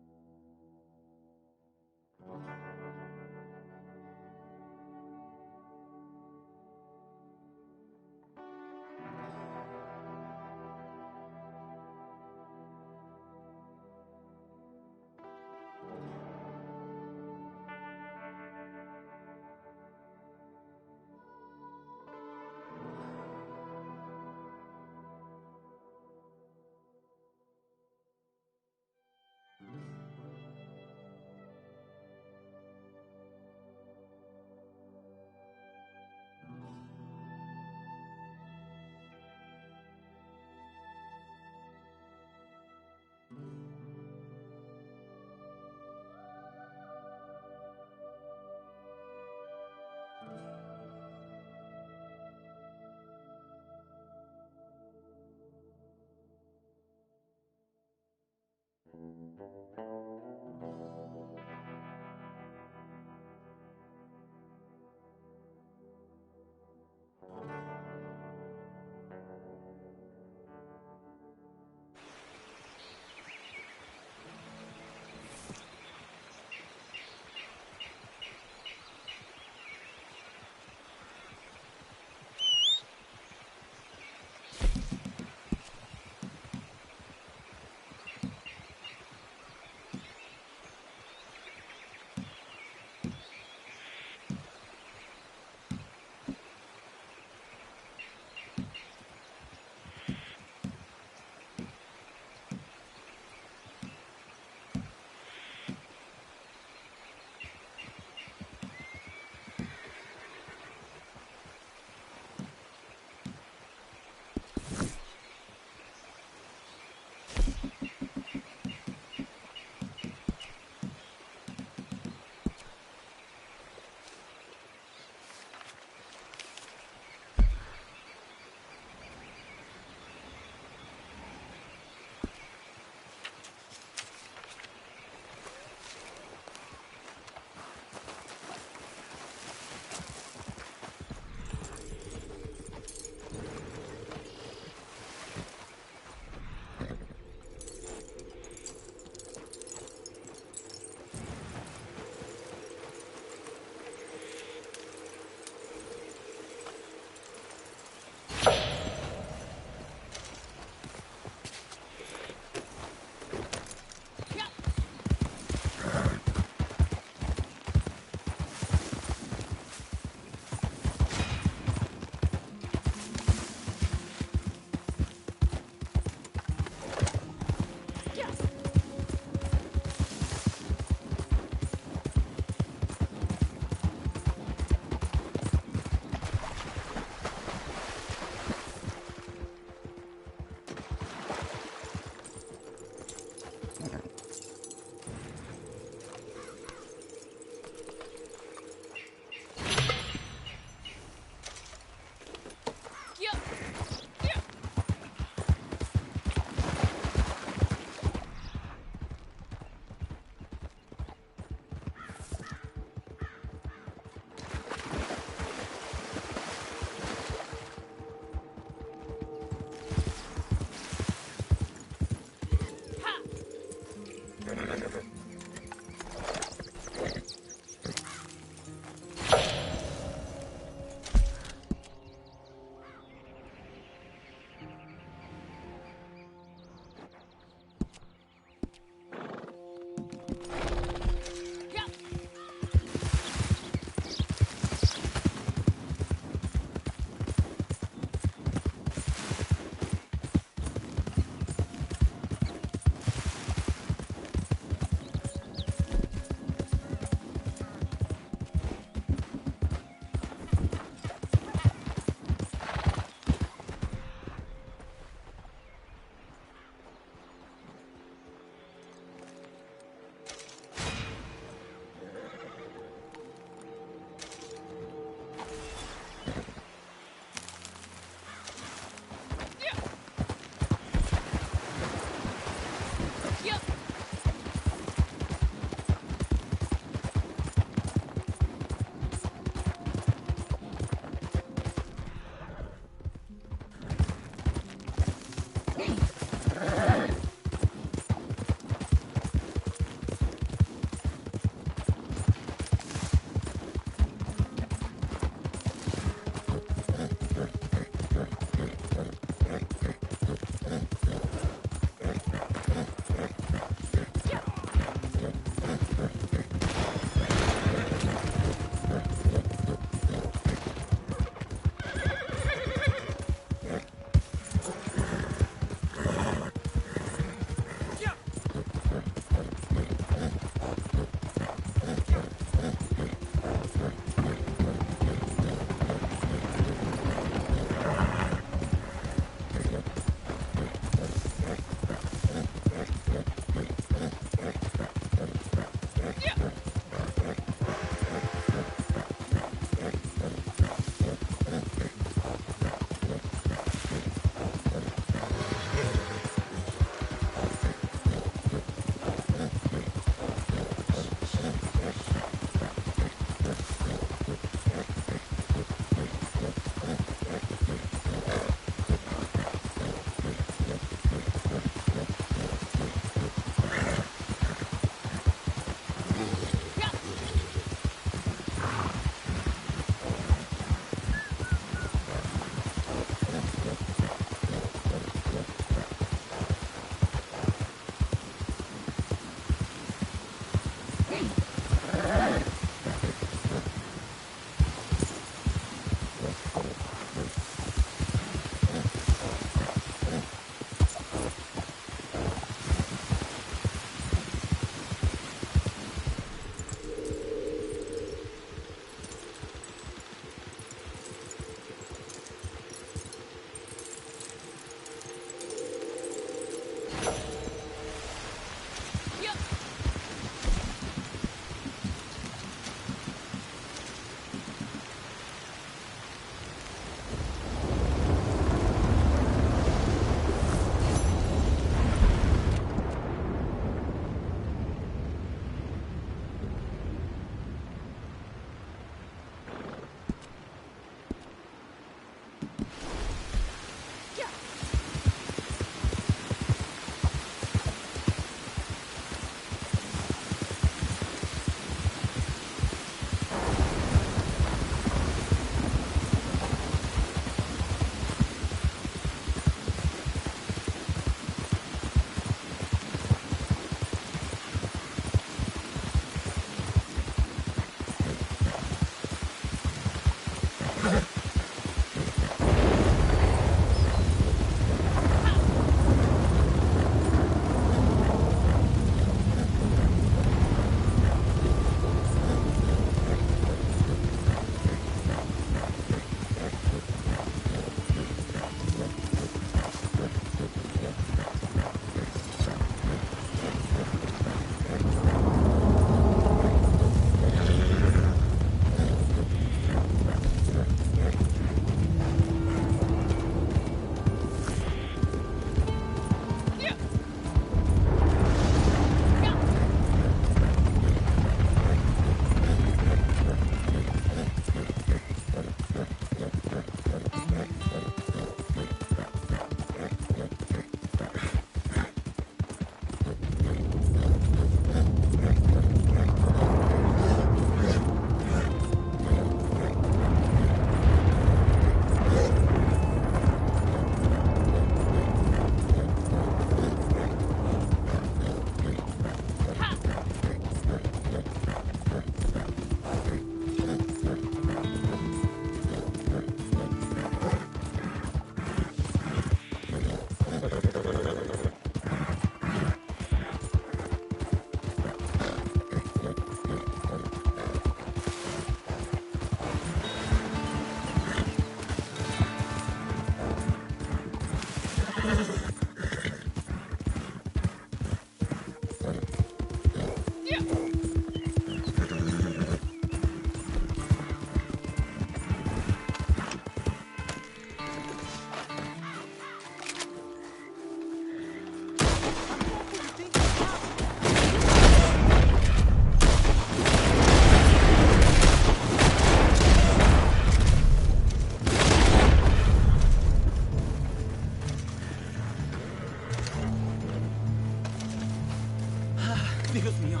Dios mío.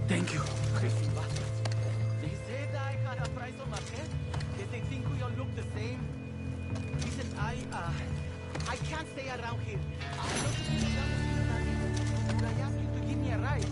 Thank you. They said I had a price on my head. They think we all look the same. Listen, I can't stay around here. I'm not to be around. Could I ask you to give me a ride?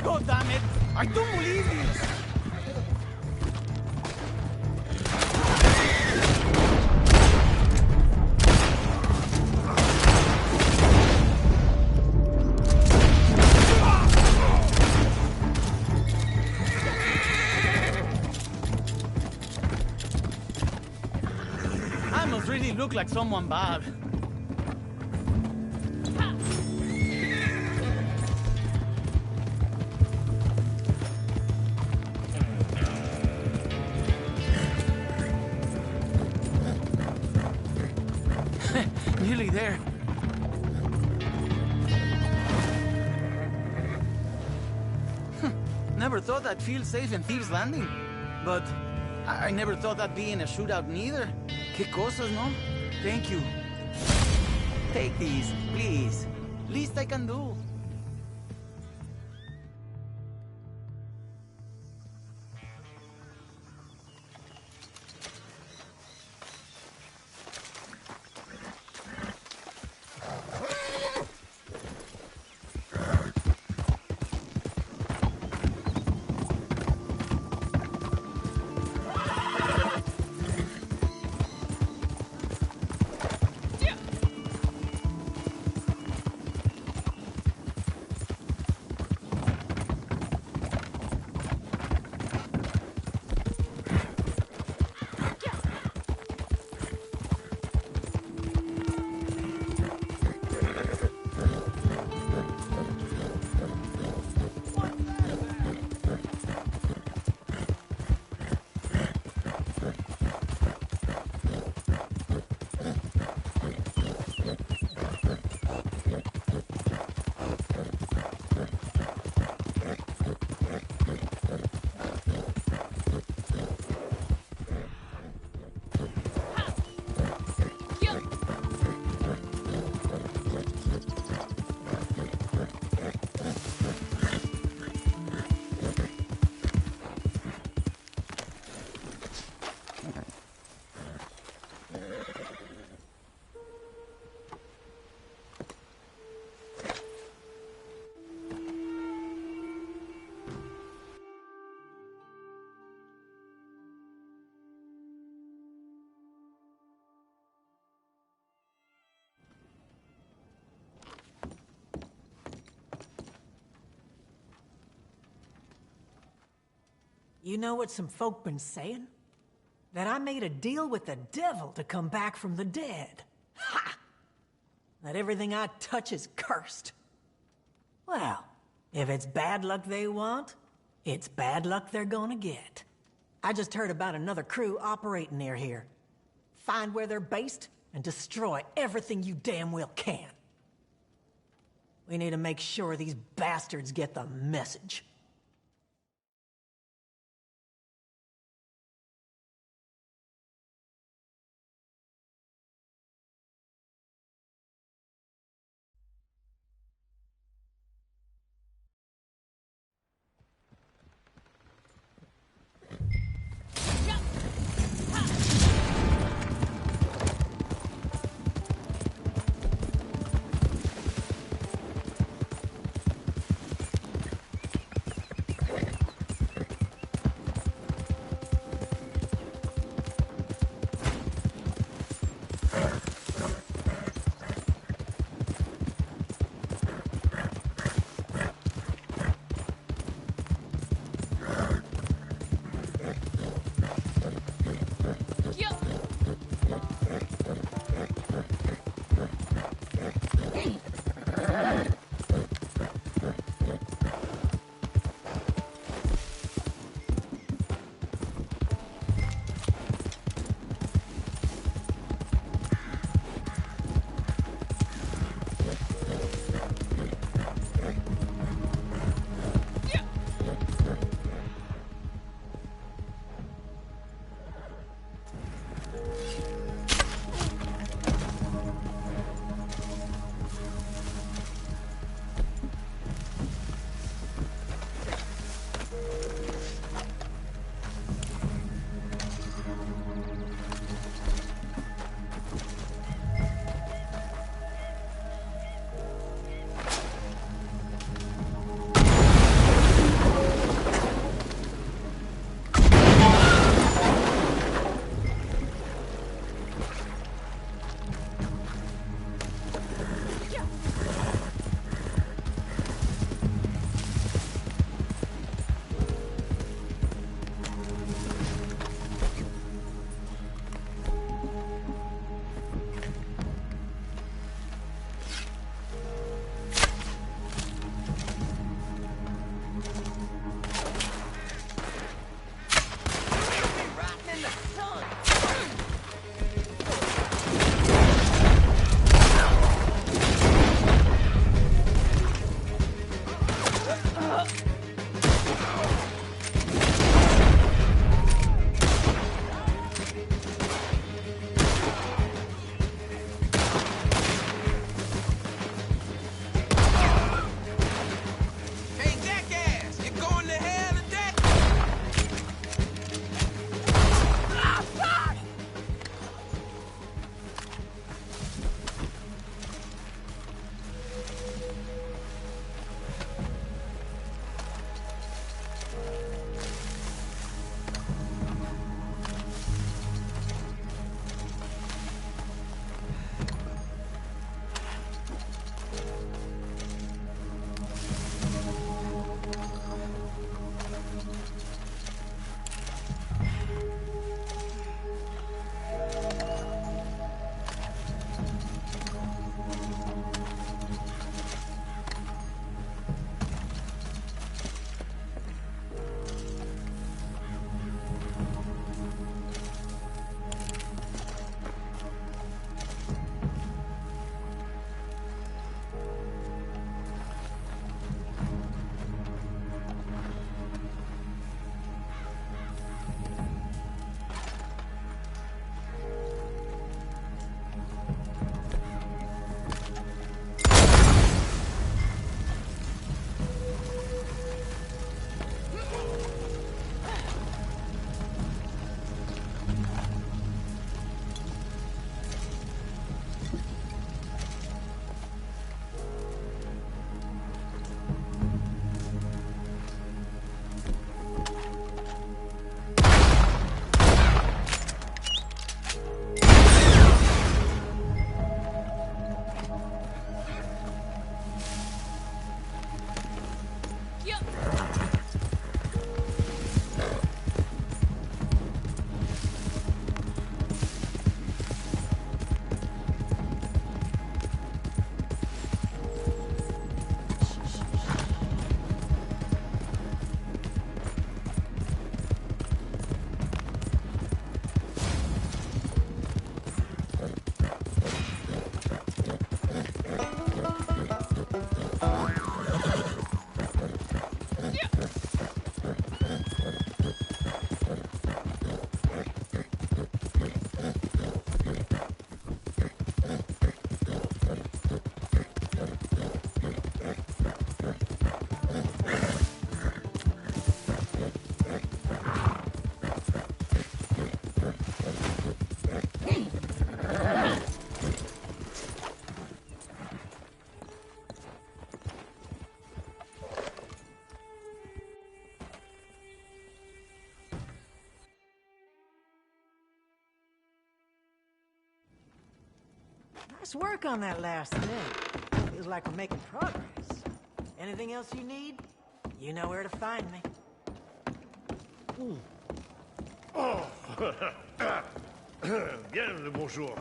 God damn it! I don't believe this! I must really look like someone bad. Nearly there. Never thought I'd feel safe in Thieves' Landing. But I never thought I'd be in a shootout neither. Qué cosas, no? Thank you. Take these, please. Least I can do. You know what some folk been saying? That I made a deal with the devil to come back from the dead. Ha! That everything I touch is cursed. Well, if it's bad luck they want, it's bad luck they're gonna get. I just heard about another crew operating near here. Find where they're based and destroy everything you damn well can. We need to make sure these bastards get the message. Nice work on that last thing. Feels like we're making progress. Anything else you need? You know where to find me. Oh. Bien le bonjour.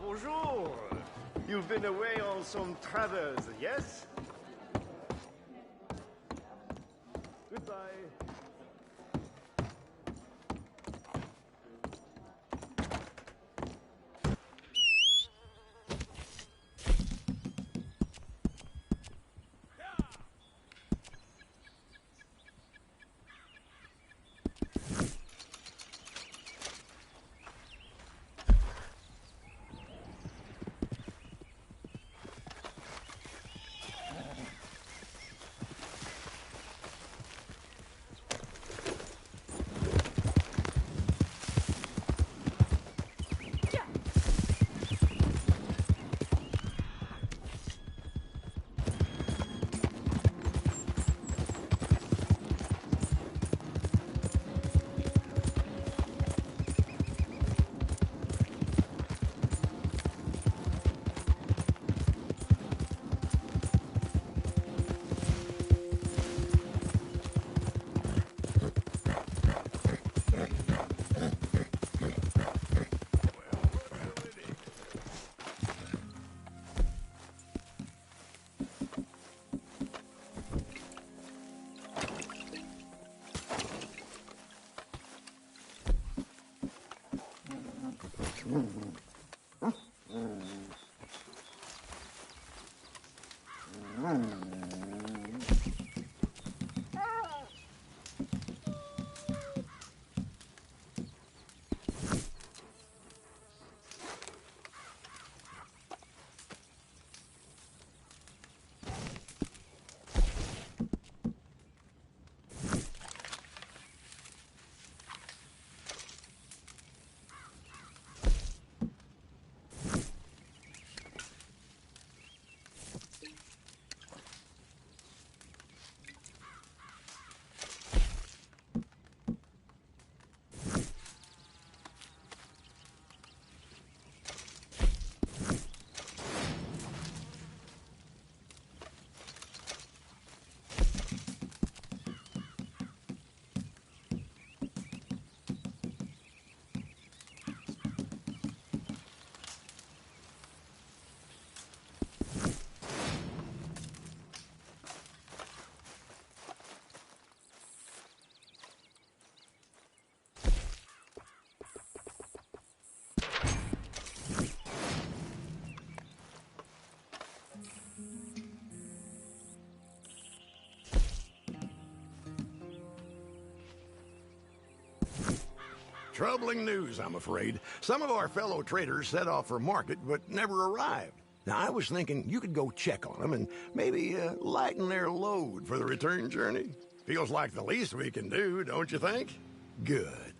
Bonjour! You've been away on some travels, yes? Goodbye. Troubling news, I'm afraid. Some of our fellow traders set off for market, but never arrived. Now, I was thinking you could go check on them and maybe lighten their load for the return journey. Feels like the least we can do, don't you think? Good.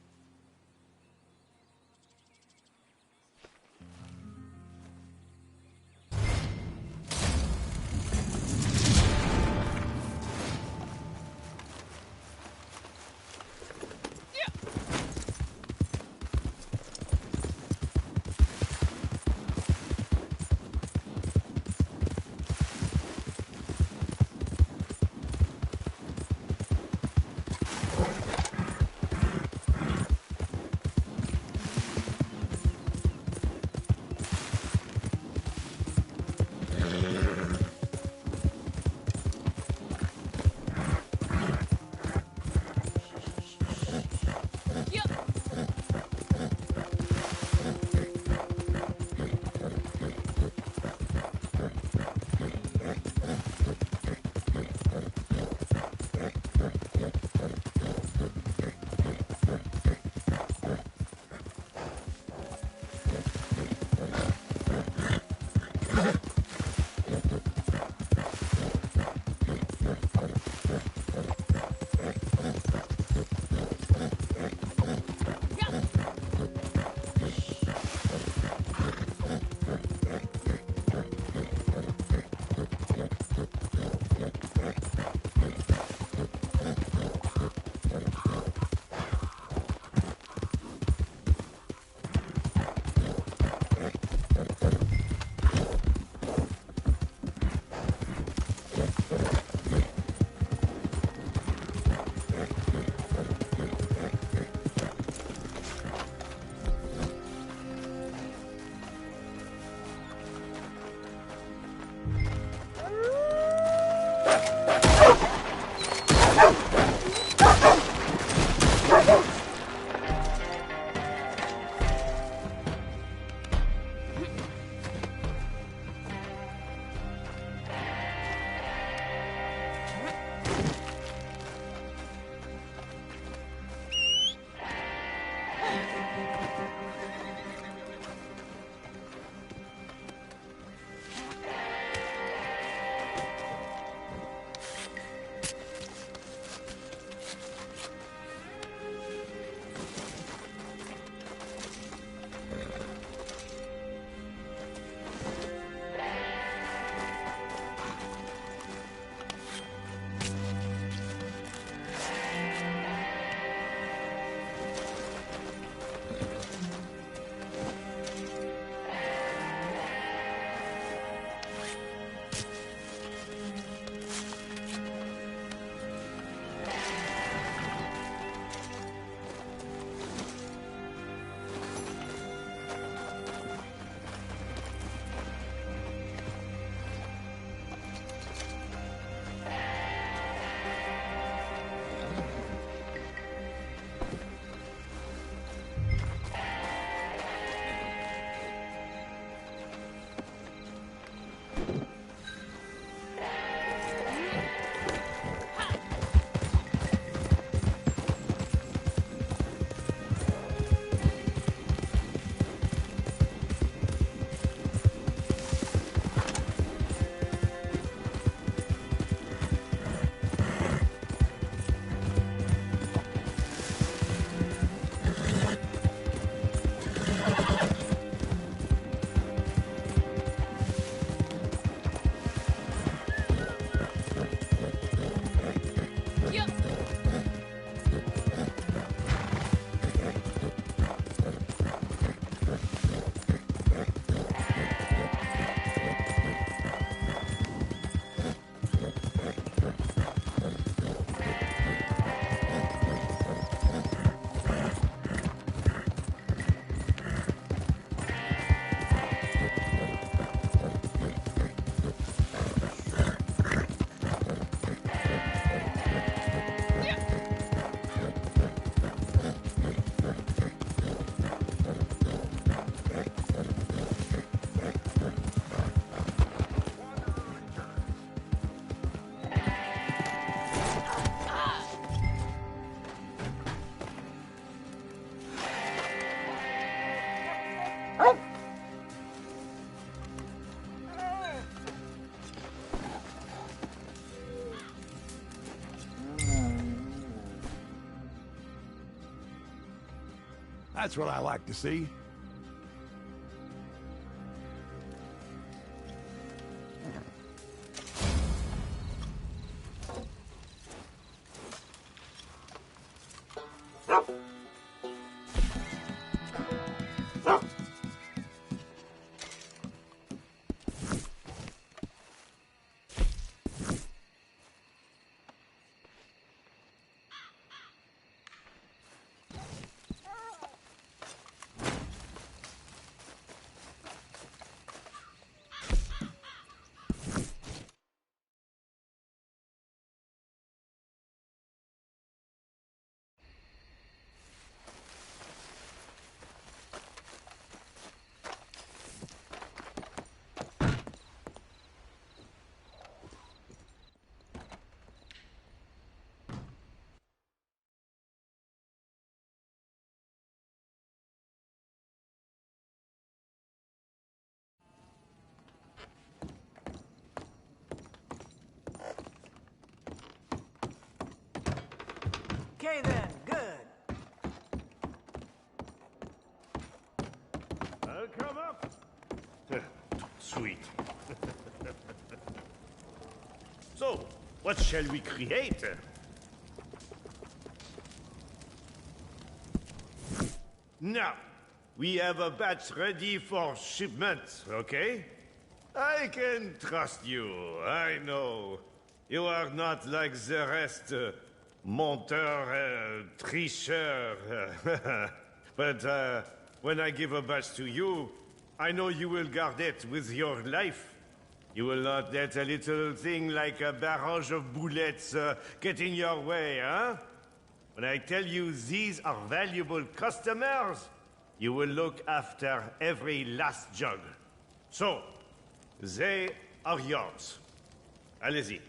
That's what I like to see. Okay then, good. I'll come up. Sweet. So, what shall we create? Now, we have a batch ready for shipment, okay? I can trust you, I know. You are not like the rest, menteur, tricheur. But when I give a batch to you, I know you will guard it with your life. You will not let a little thing like a barrage of bullets get in your way, huh? When I tell you these are valuable customers, you will look after every last jug. So, they are yours. Allez-y.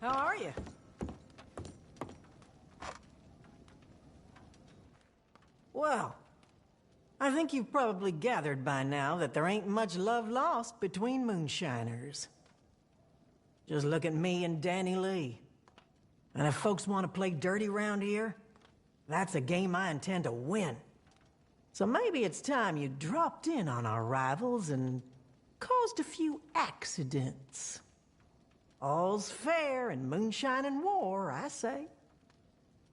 How are you? Well, I think you've probably gathered by now that there ain't much love lost between moonshiners. Just look at me and Danny Lee. And if folks want to play dirty round here, that's a game I intend to win. So maybe it's time you dropped in on our rivals and caused a few accidents. All's fair in moonshine and war, I say.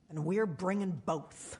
And we're bringing both.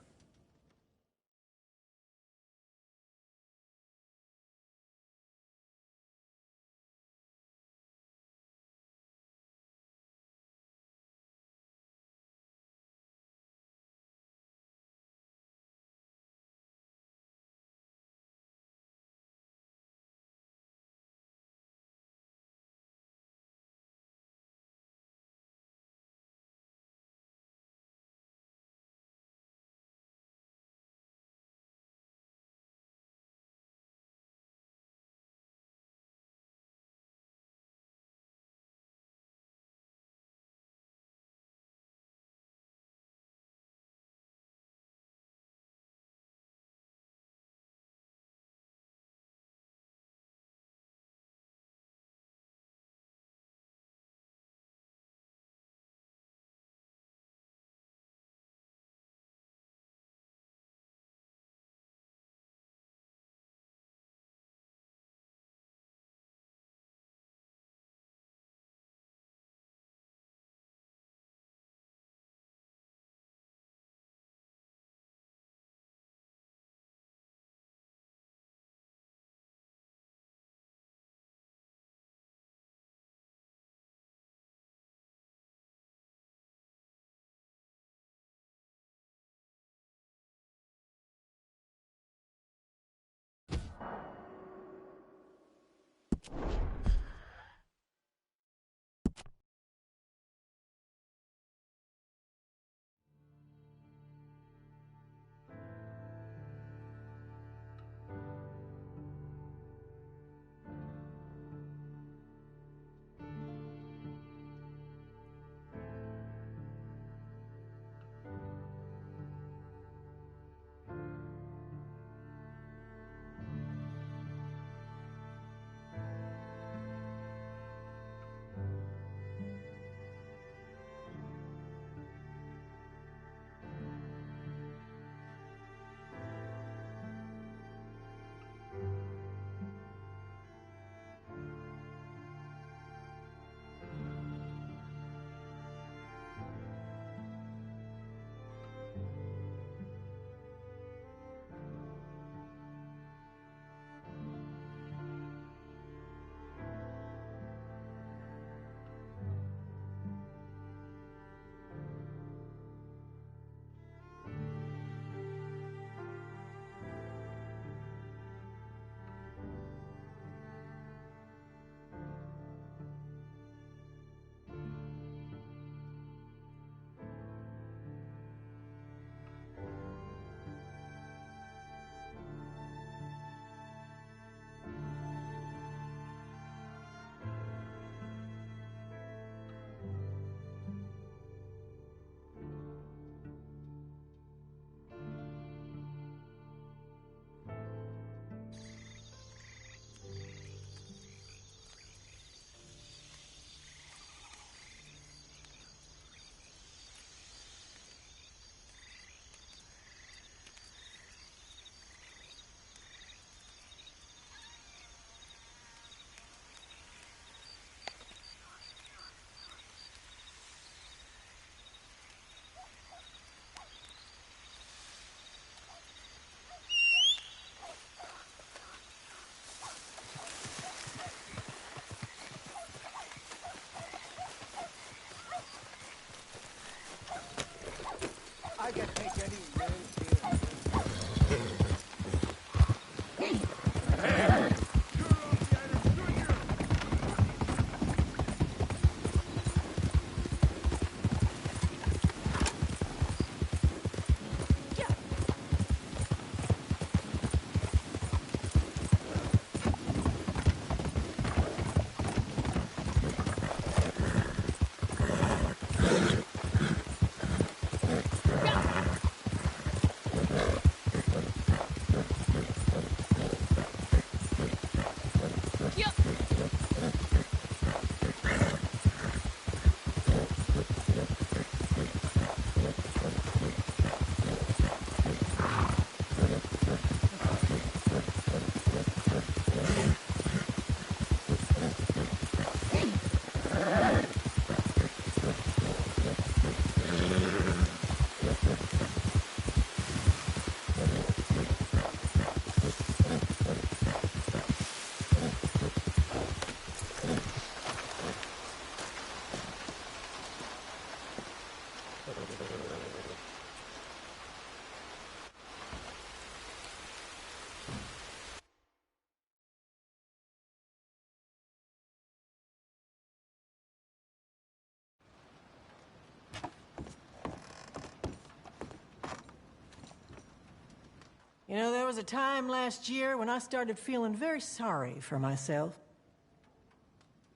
You know, there was a time last year when I started feeling very sorry for myself.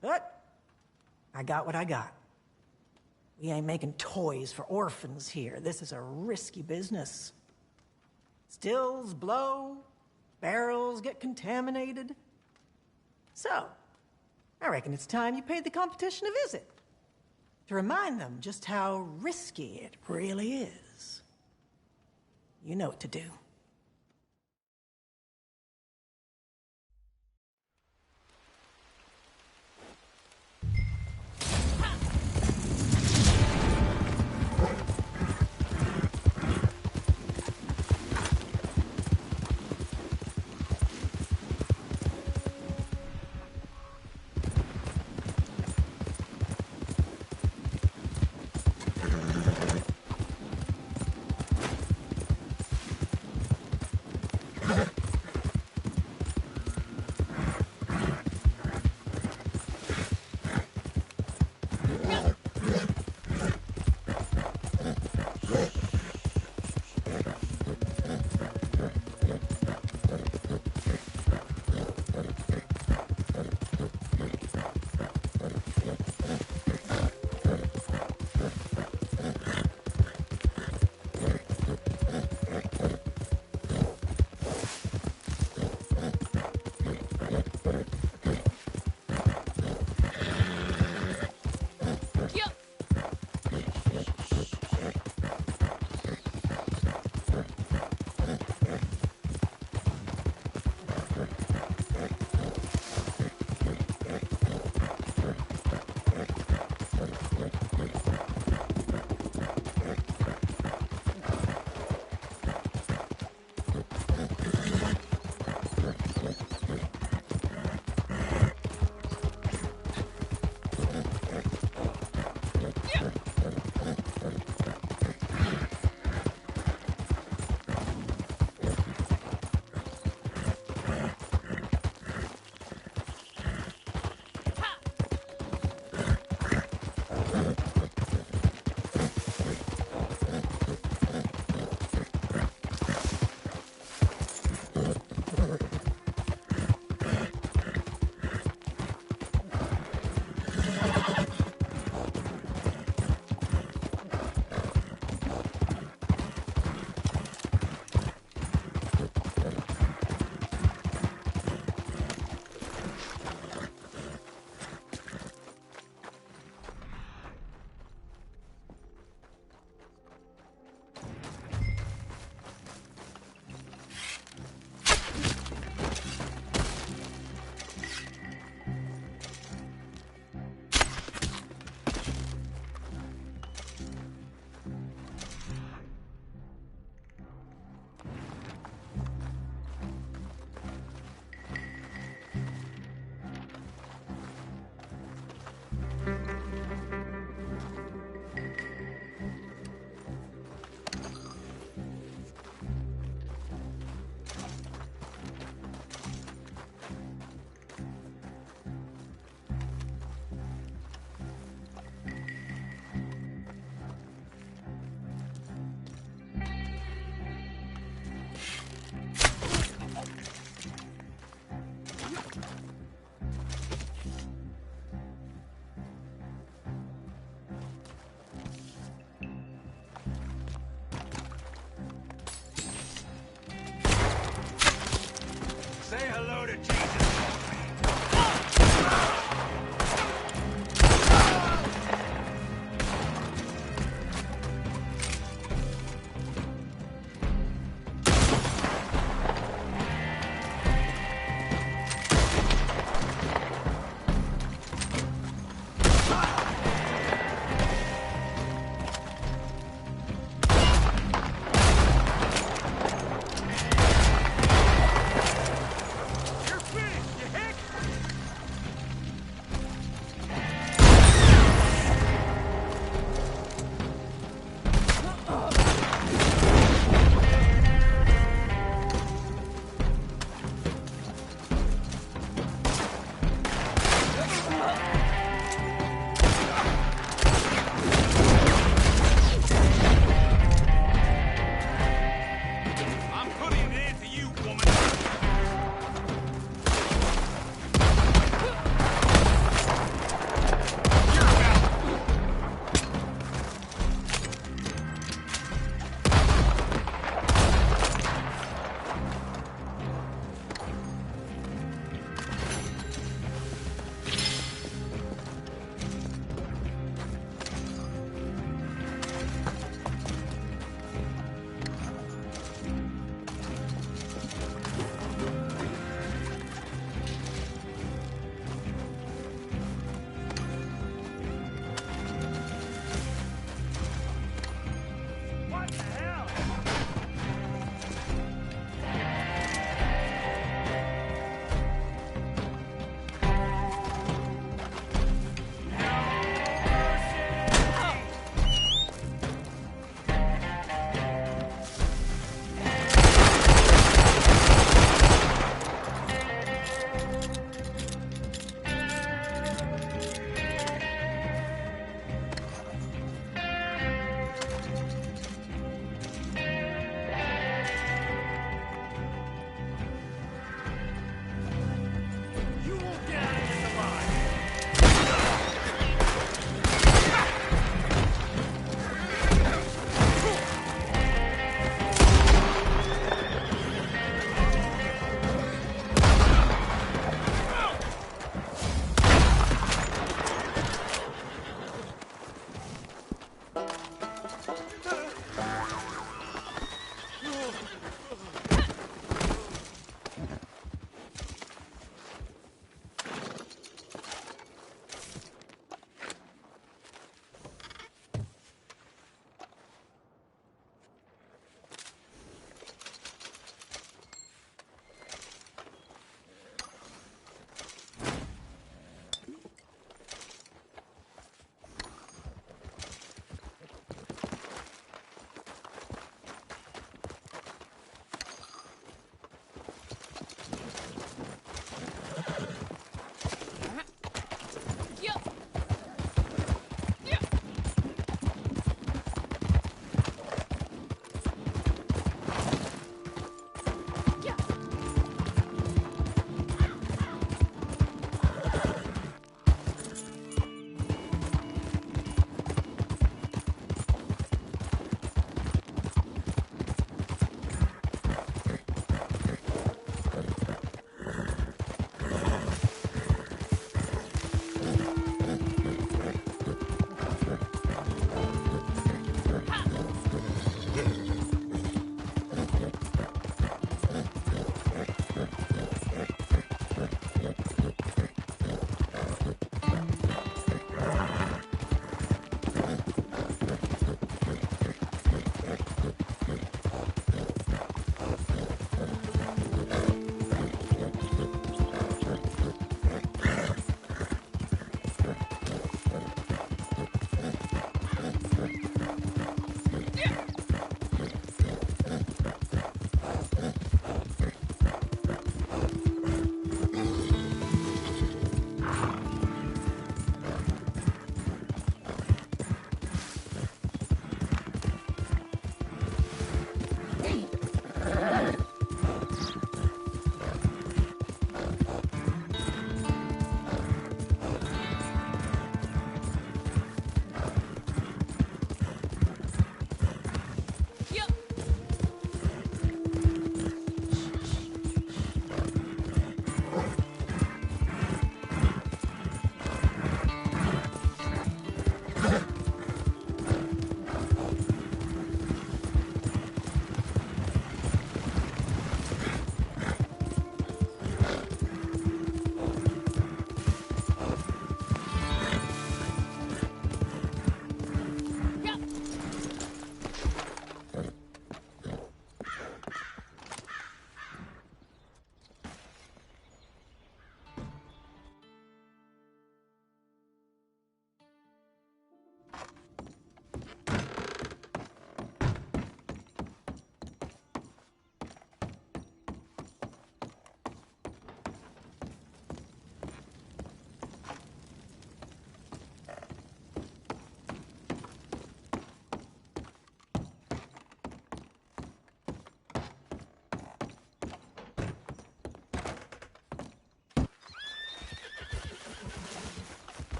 But I got what I got. We ain't making toys for orphans here. This is a risky business. Stills blow, barrels get contaminated. So, I reckon it's time you paid the competition a visit. To remind them just how risky it really is. You know what to do.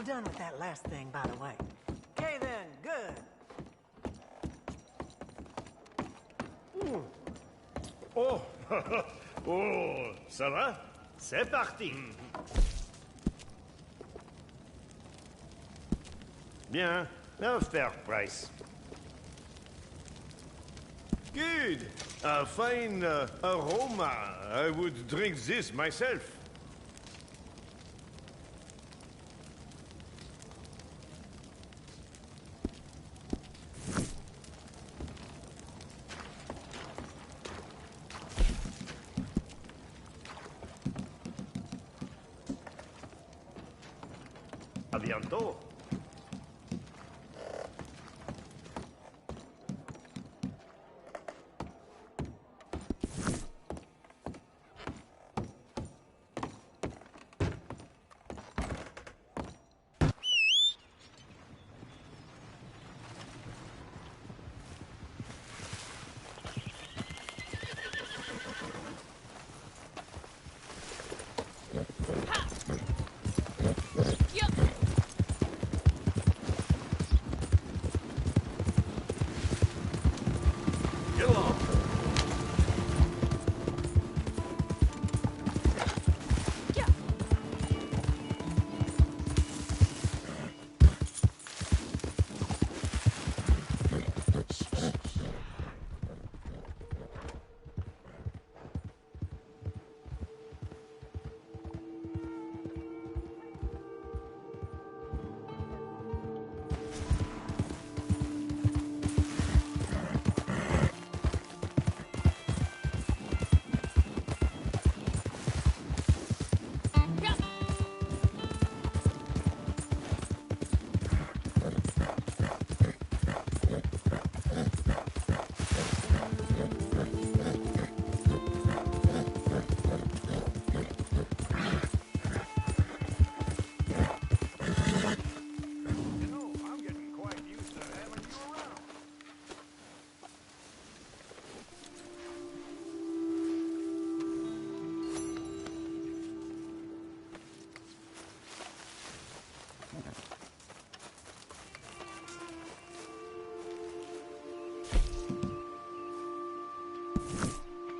Well done with that last thing, by the way. Okay then, good. Oh, oh, ça va? C'est parti. Bien, a fair price. Good. A fine aroma. I would drink this myself. A bientôt.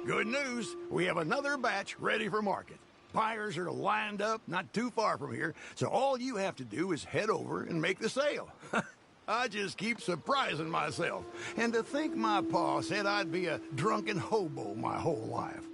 Good news, we have another batch ready for market. Buyers are lined up not too far from here, so all you have to do is head over and make the sale. I just keep surprising myself. And to think my pa said I'd be a drunken hobo my whole life.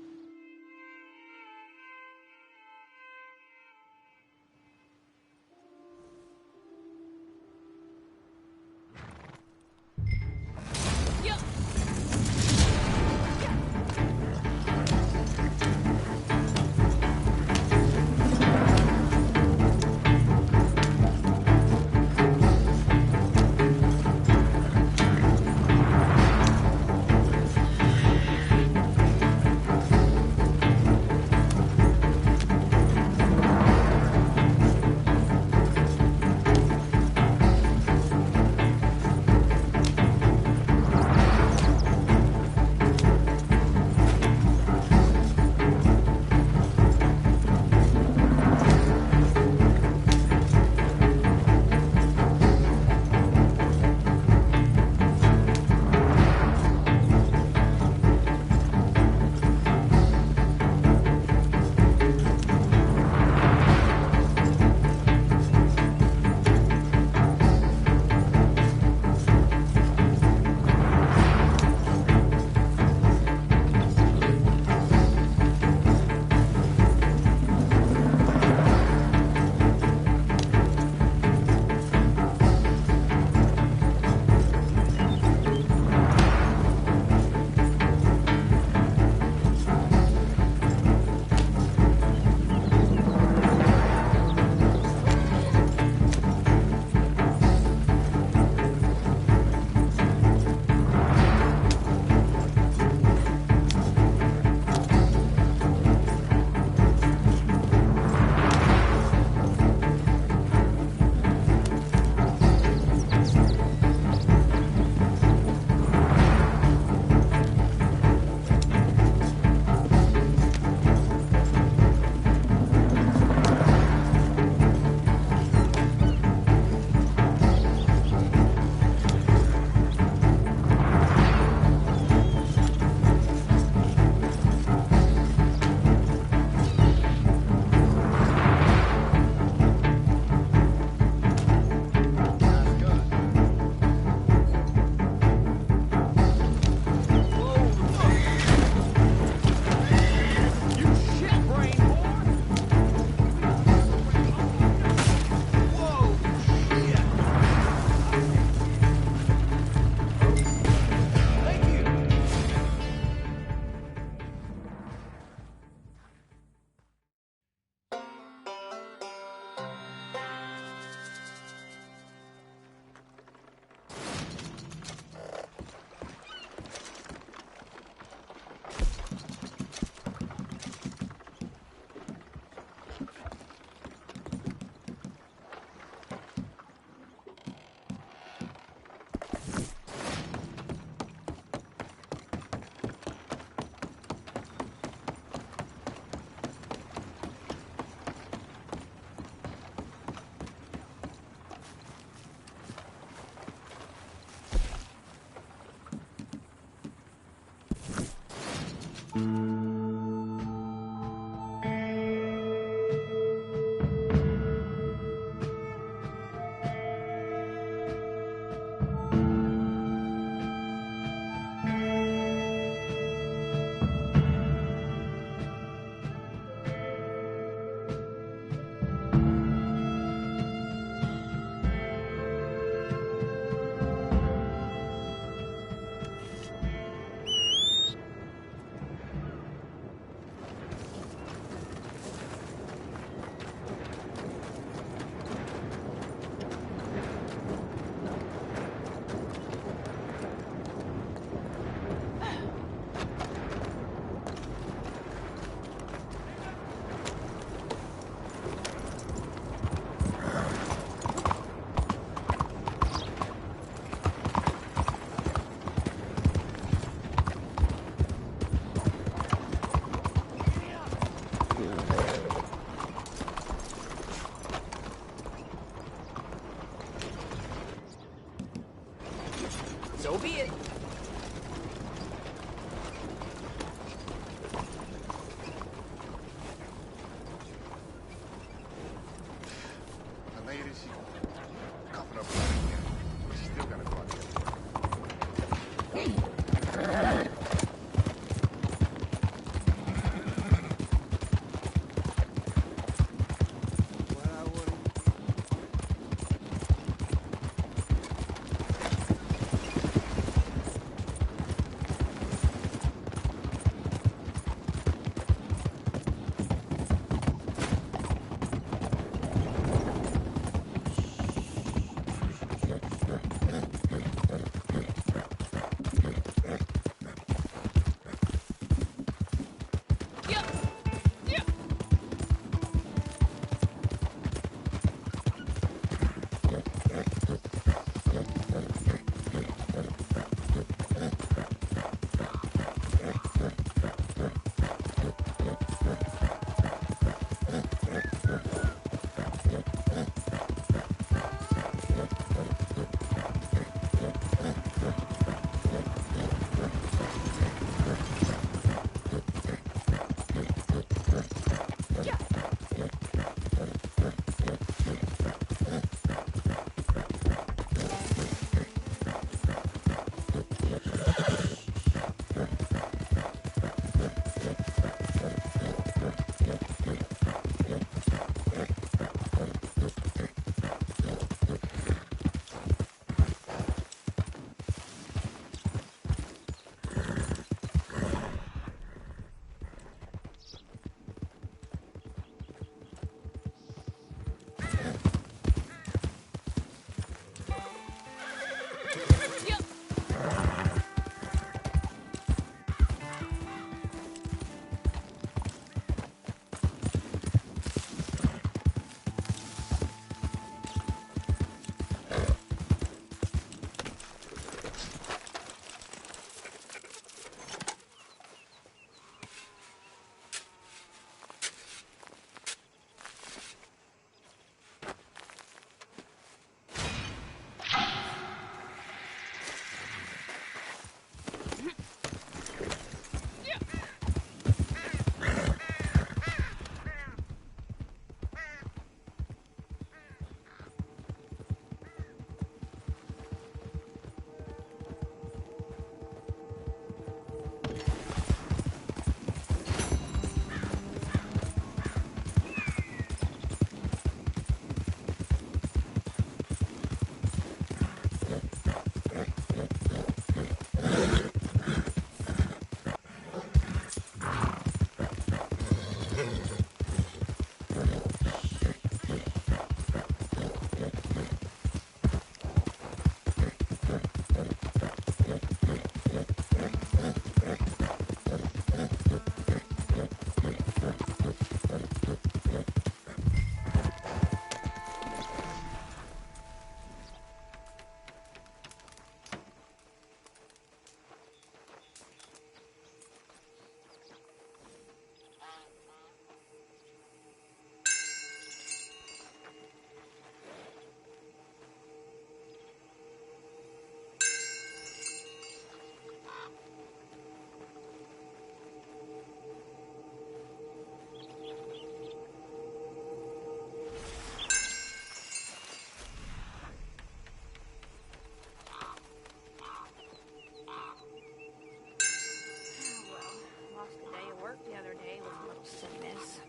Silliness.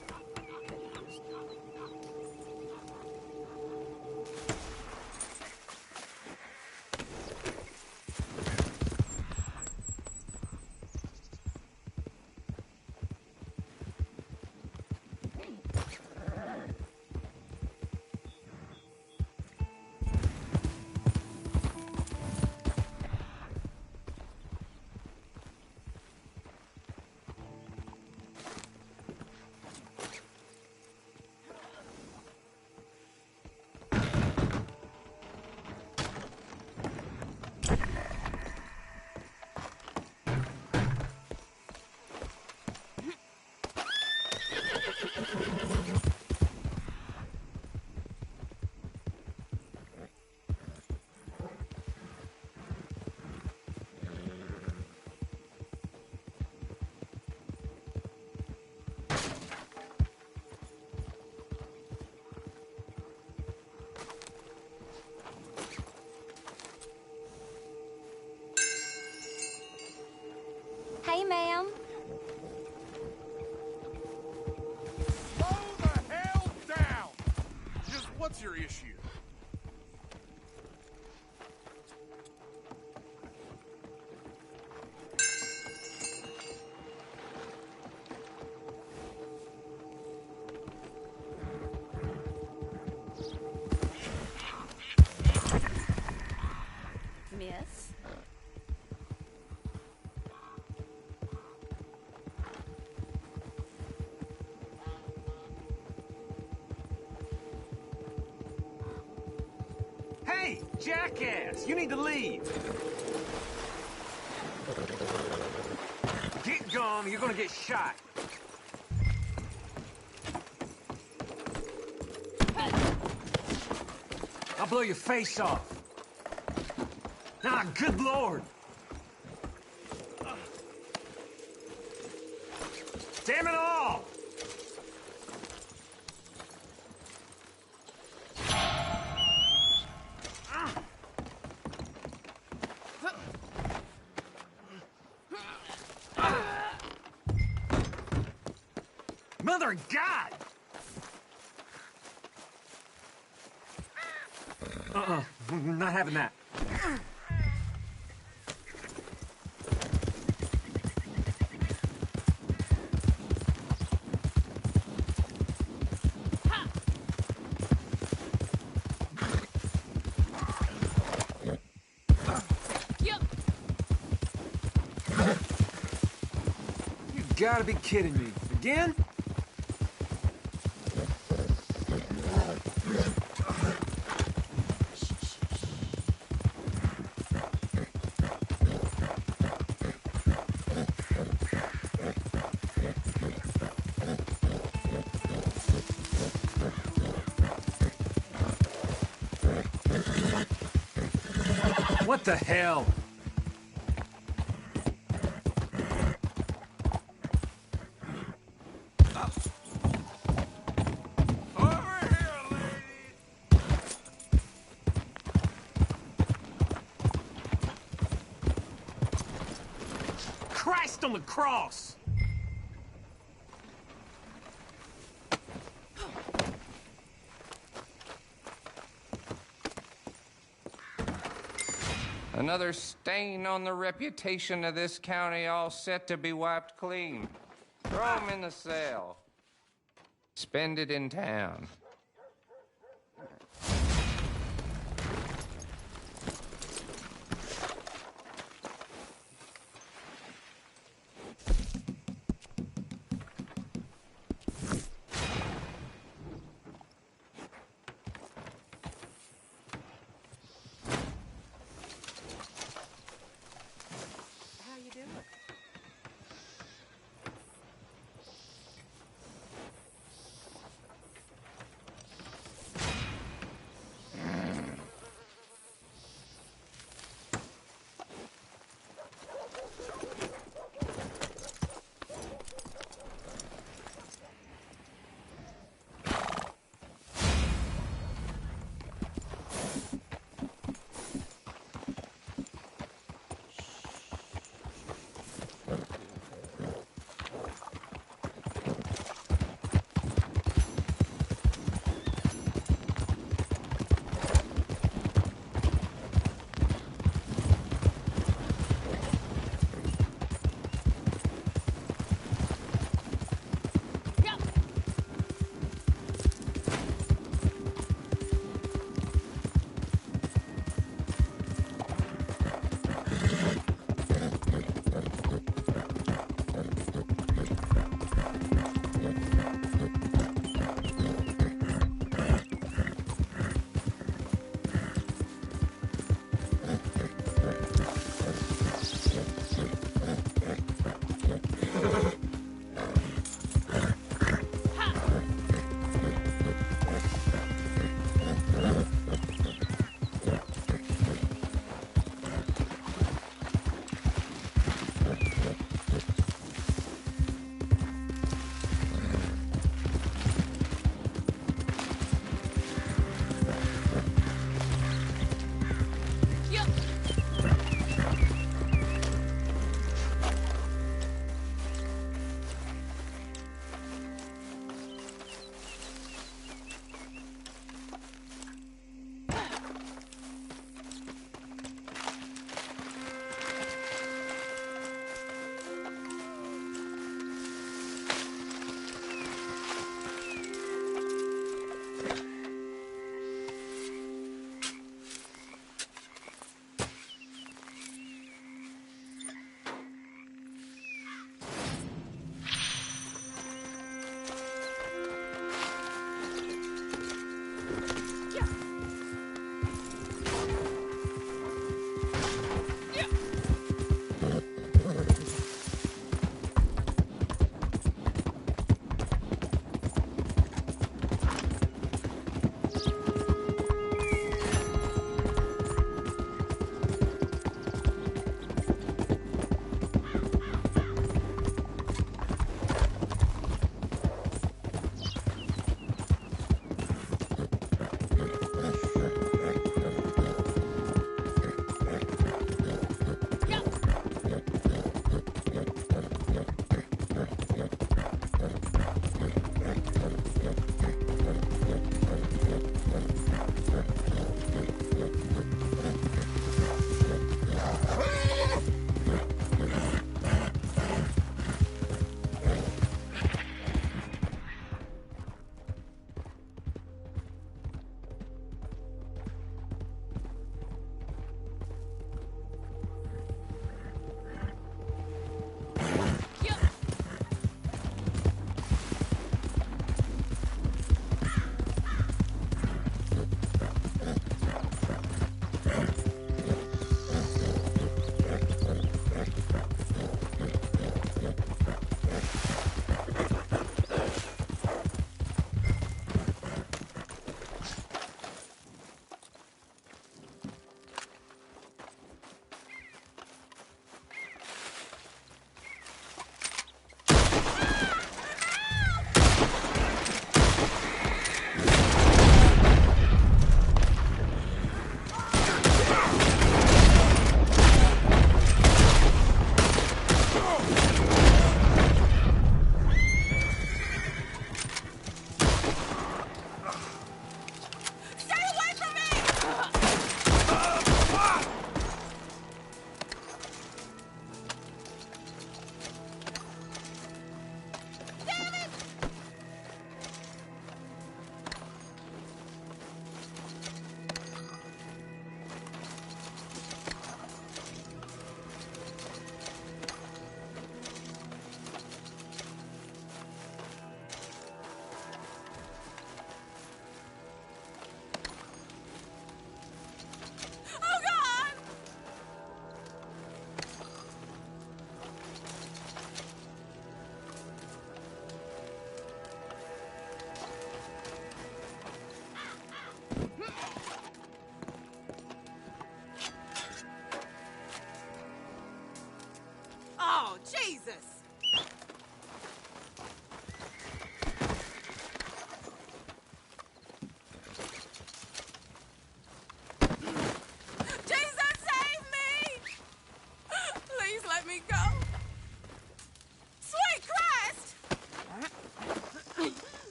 Hey, ma'am. Slow the hell down! Just what's your issue? Miss? Hey, jackass! You need to leave! Get gone, or you're gonna get shot. I'll blow your face off. Ah, good lord! Damn it all! Mother of God! Not having that. You gotta be kidding me. Again? What the hell? Christ on the cross! Another stain on the reputation of this county, all set to be wiped clean. Throw him in the cell. Spend it in town.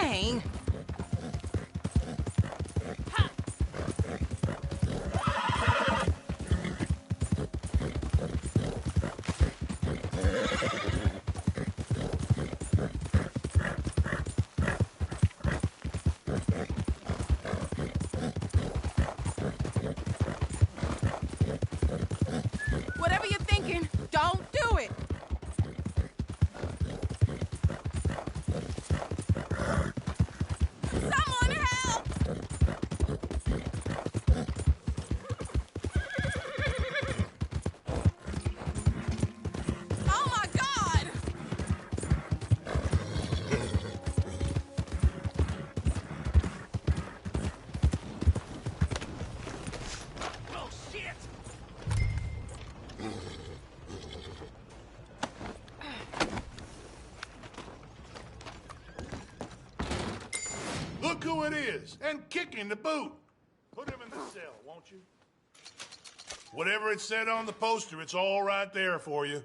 thing. Whatever you're thinking, don't do it. Someone help! Oh my God! Oh, shit! Look who it is, and kicking the boot. Put him in the cell, won't you? Whatever it said on the poster, it's all right there for you.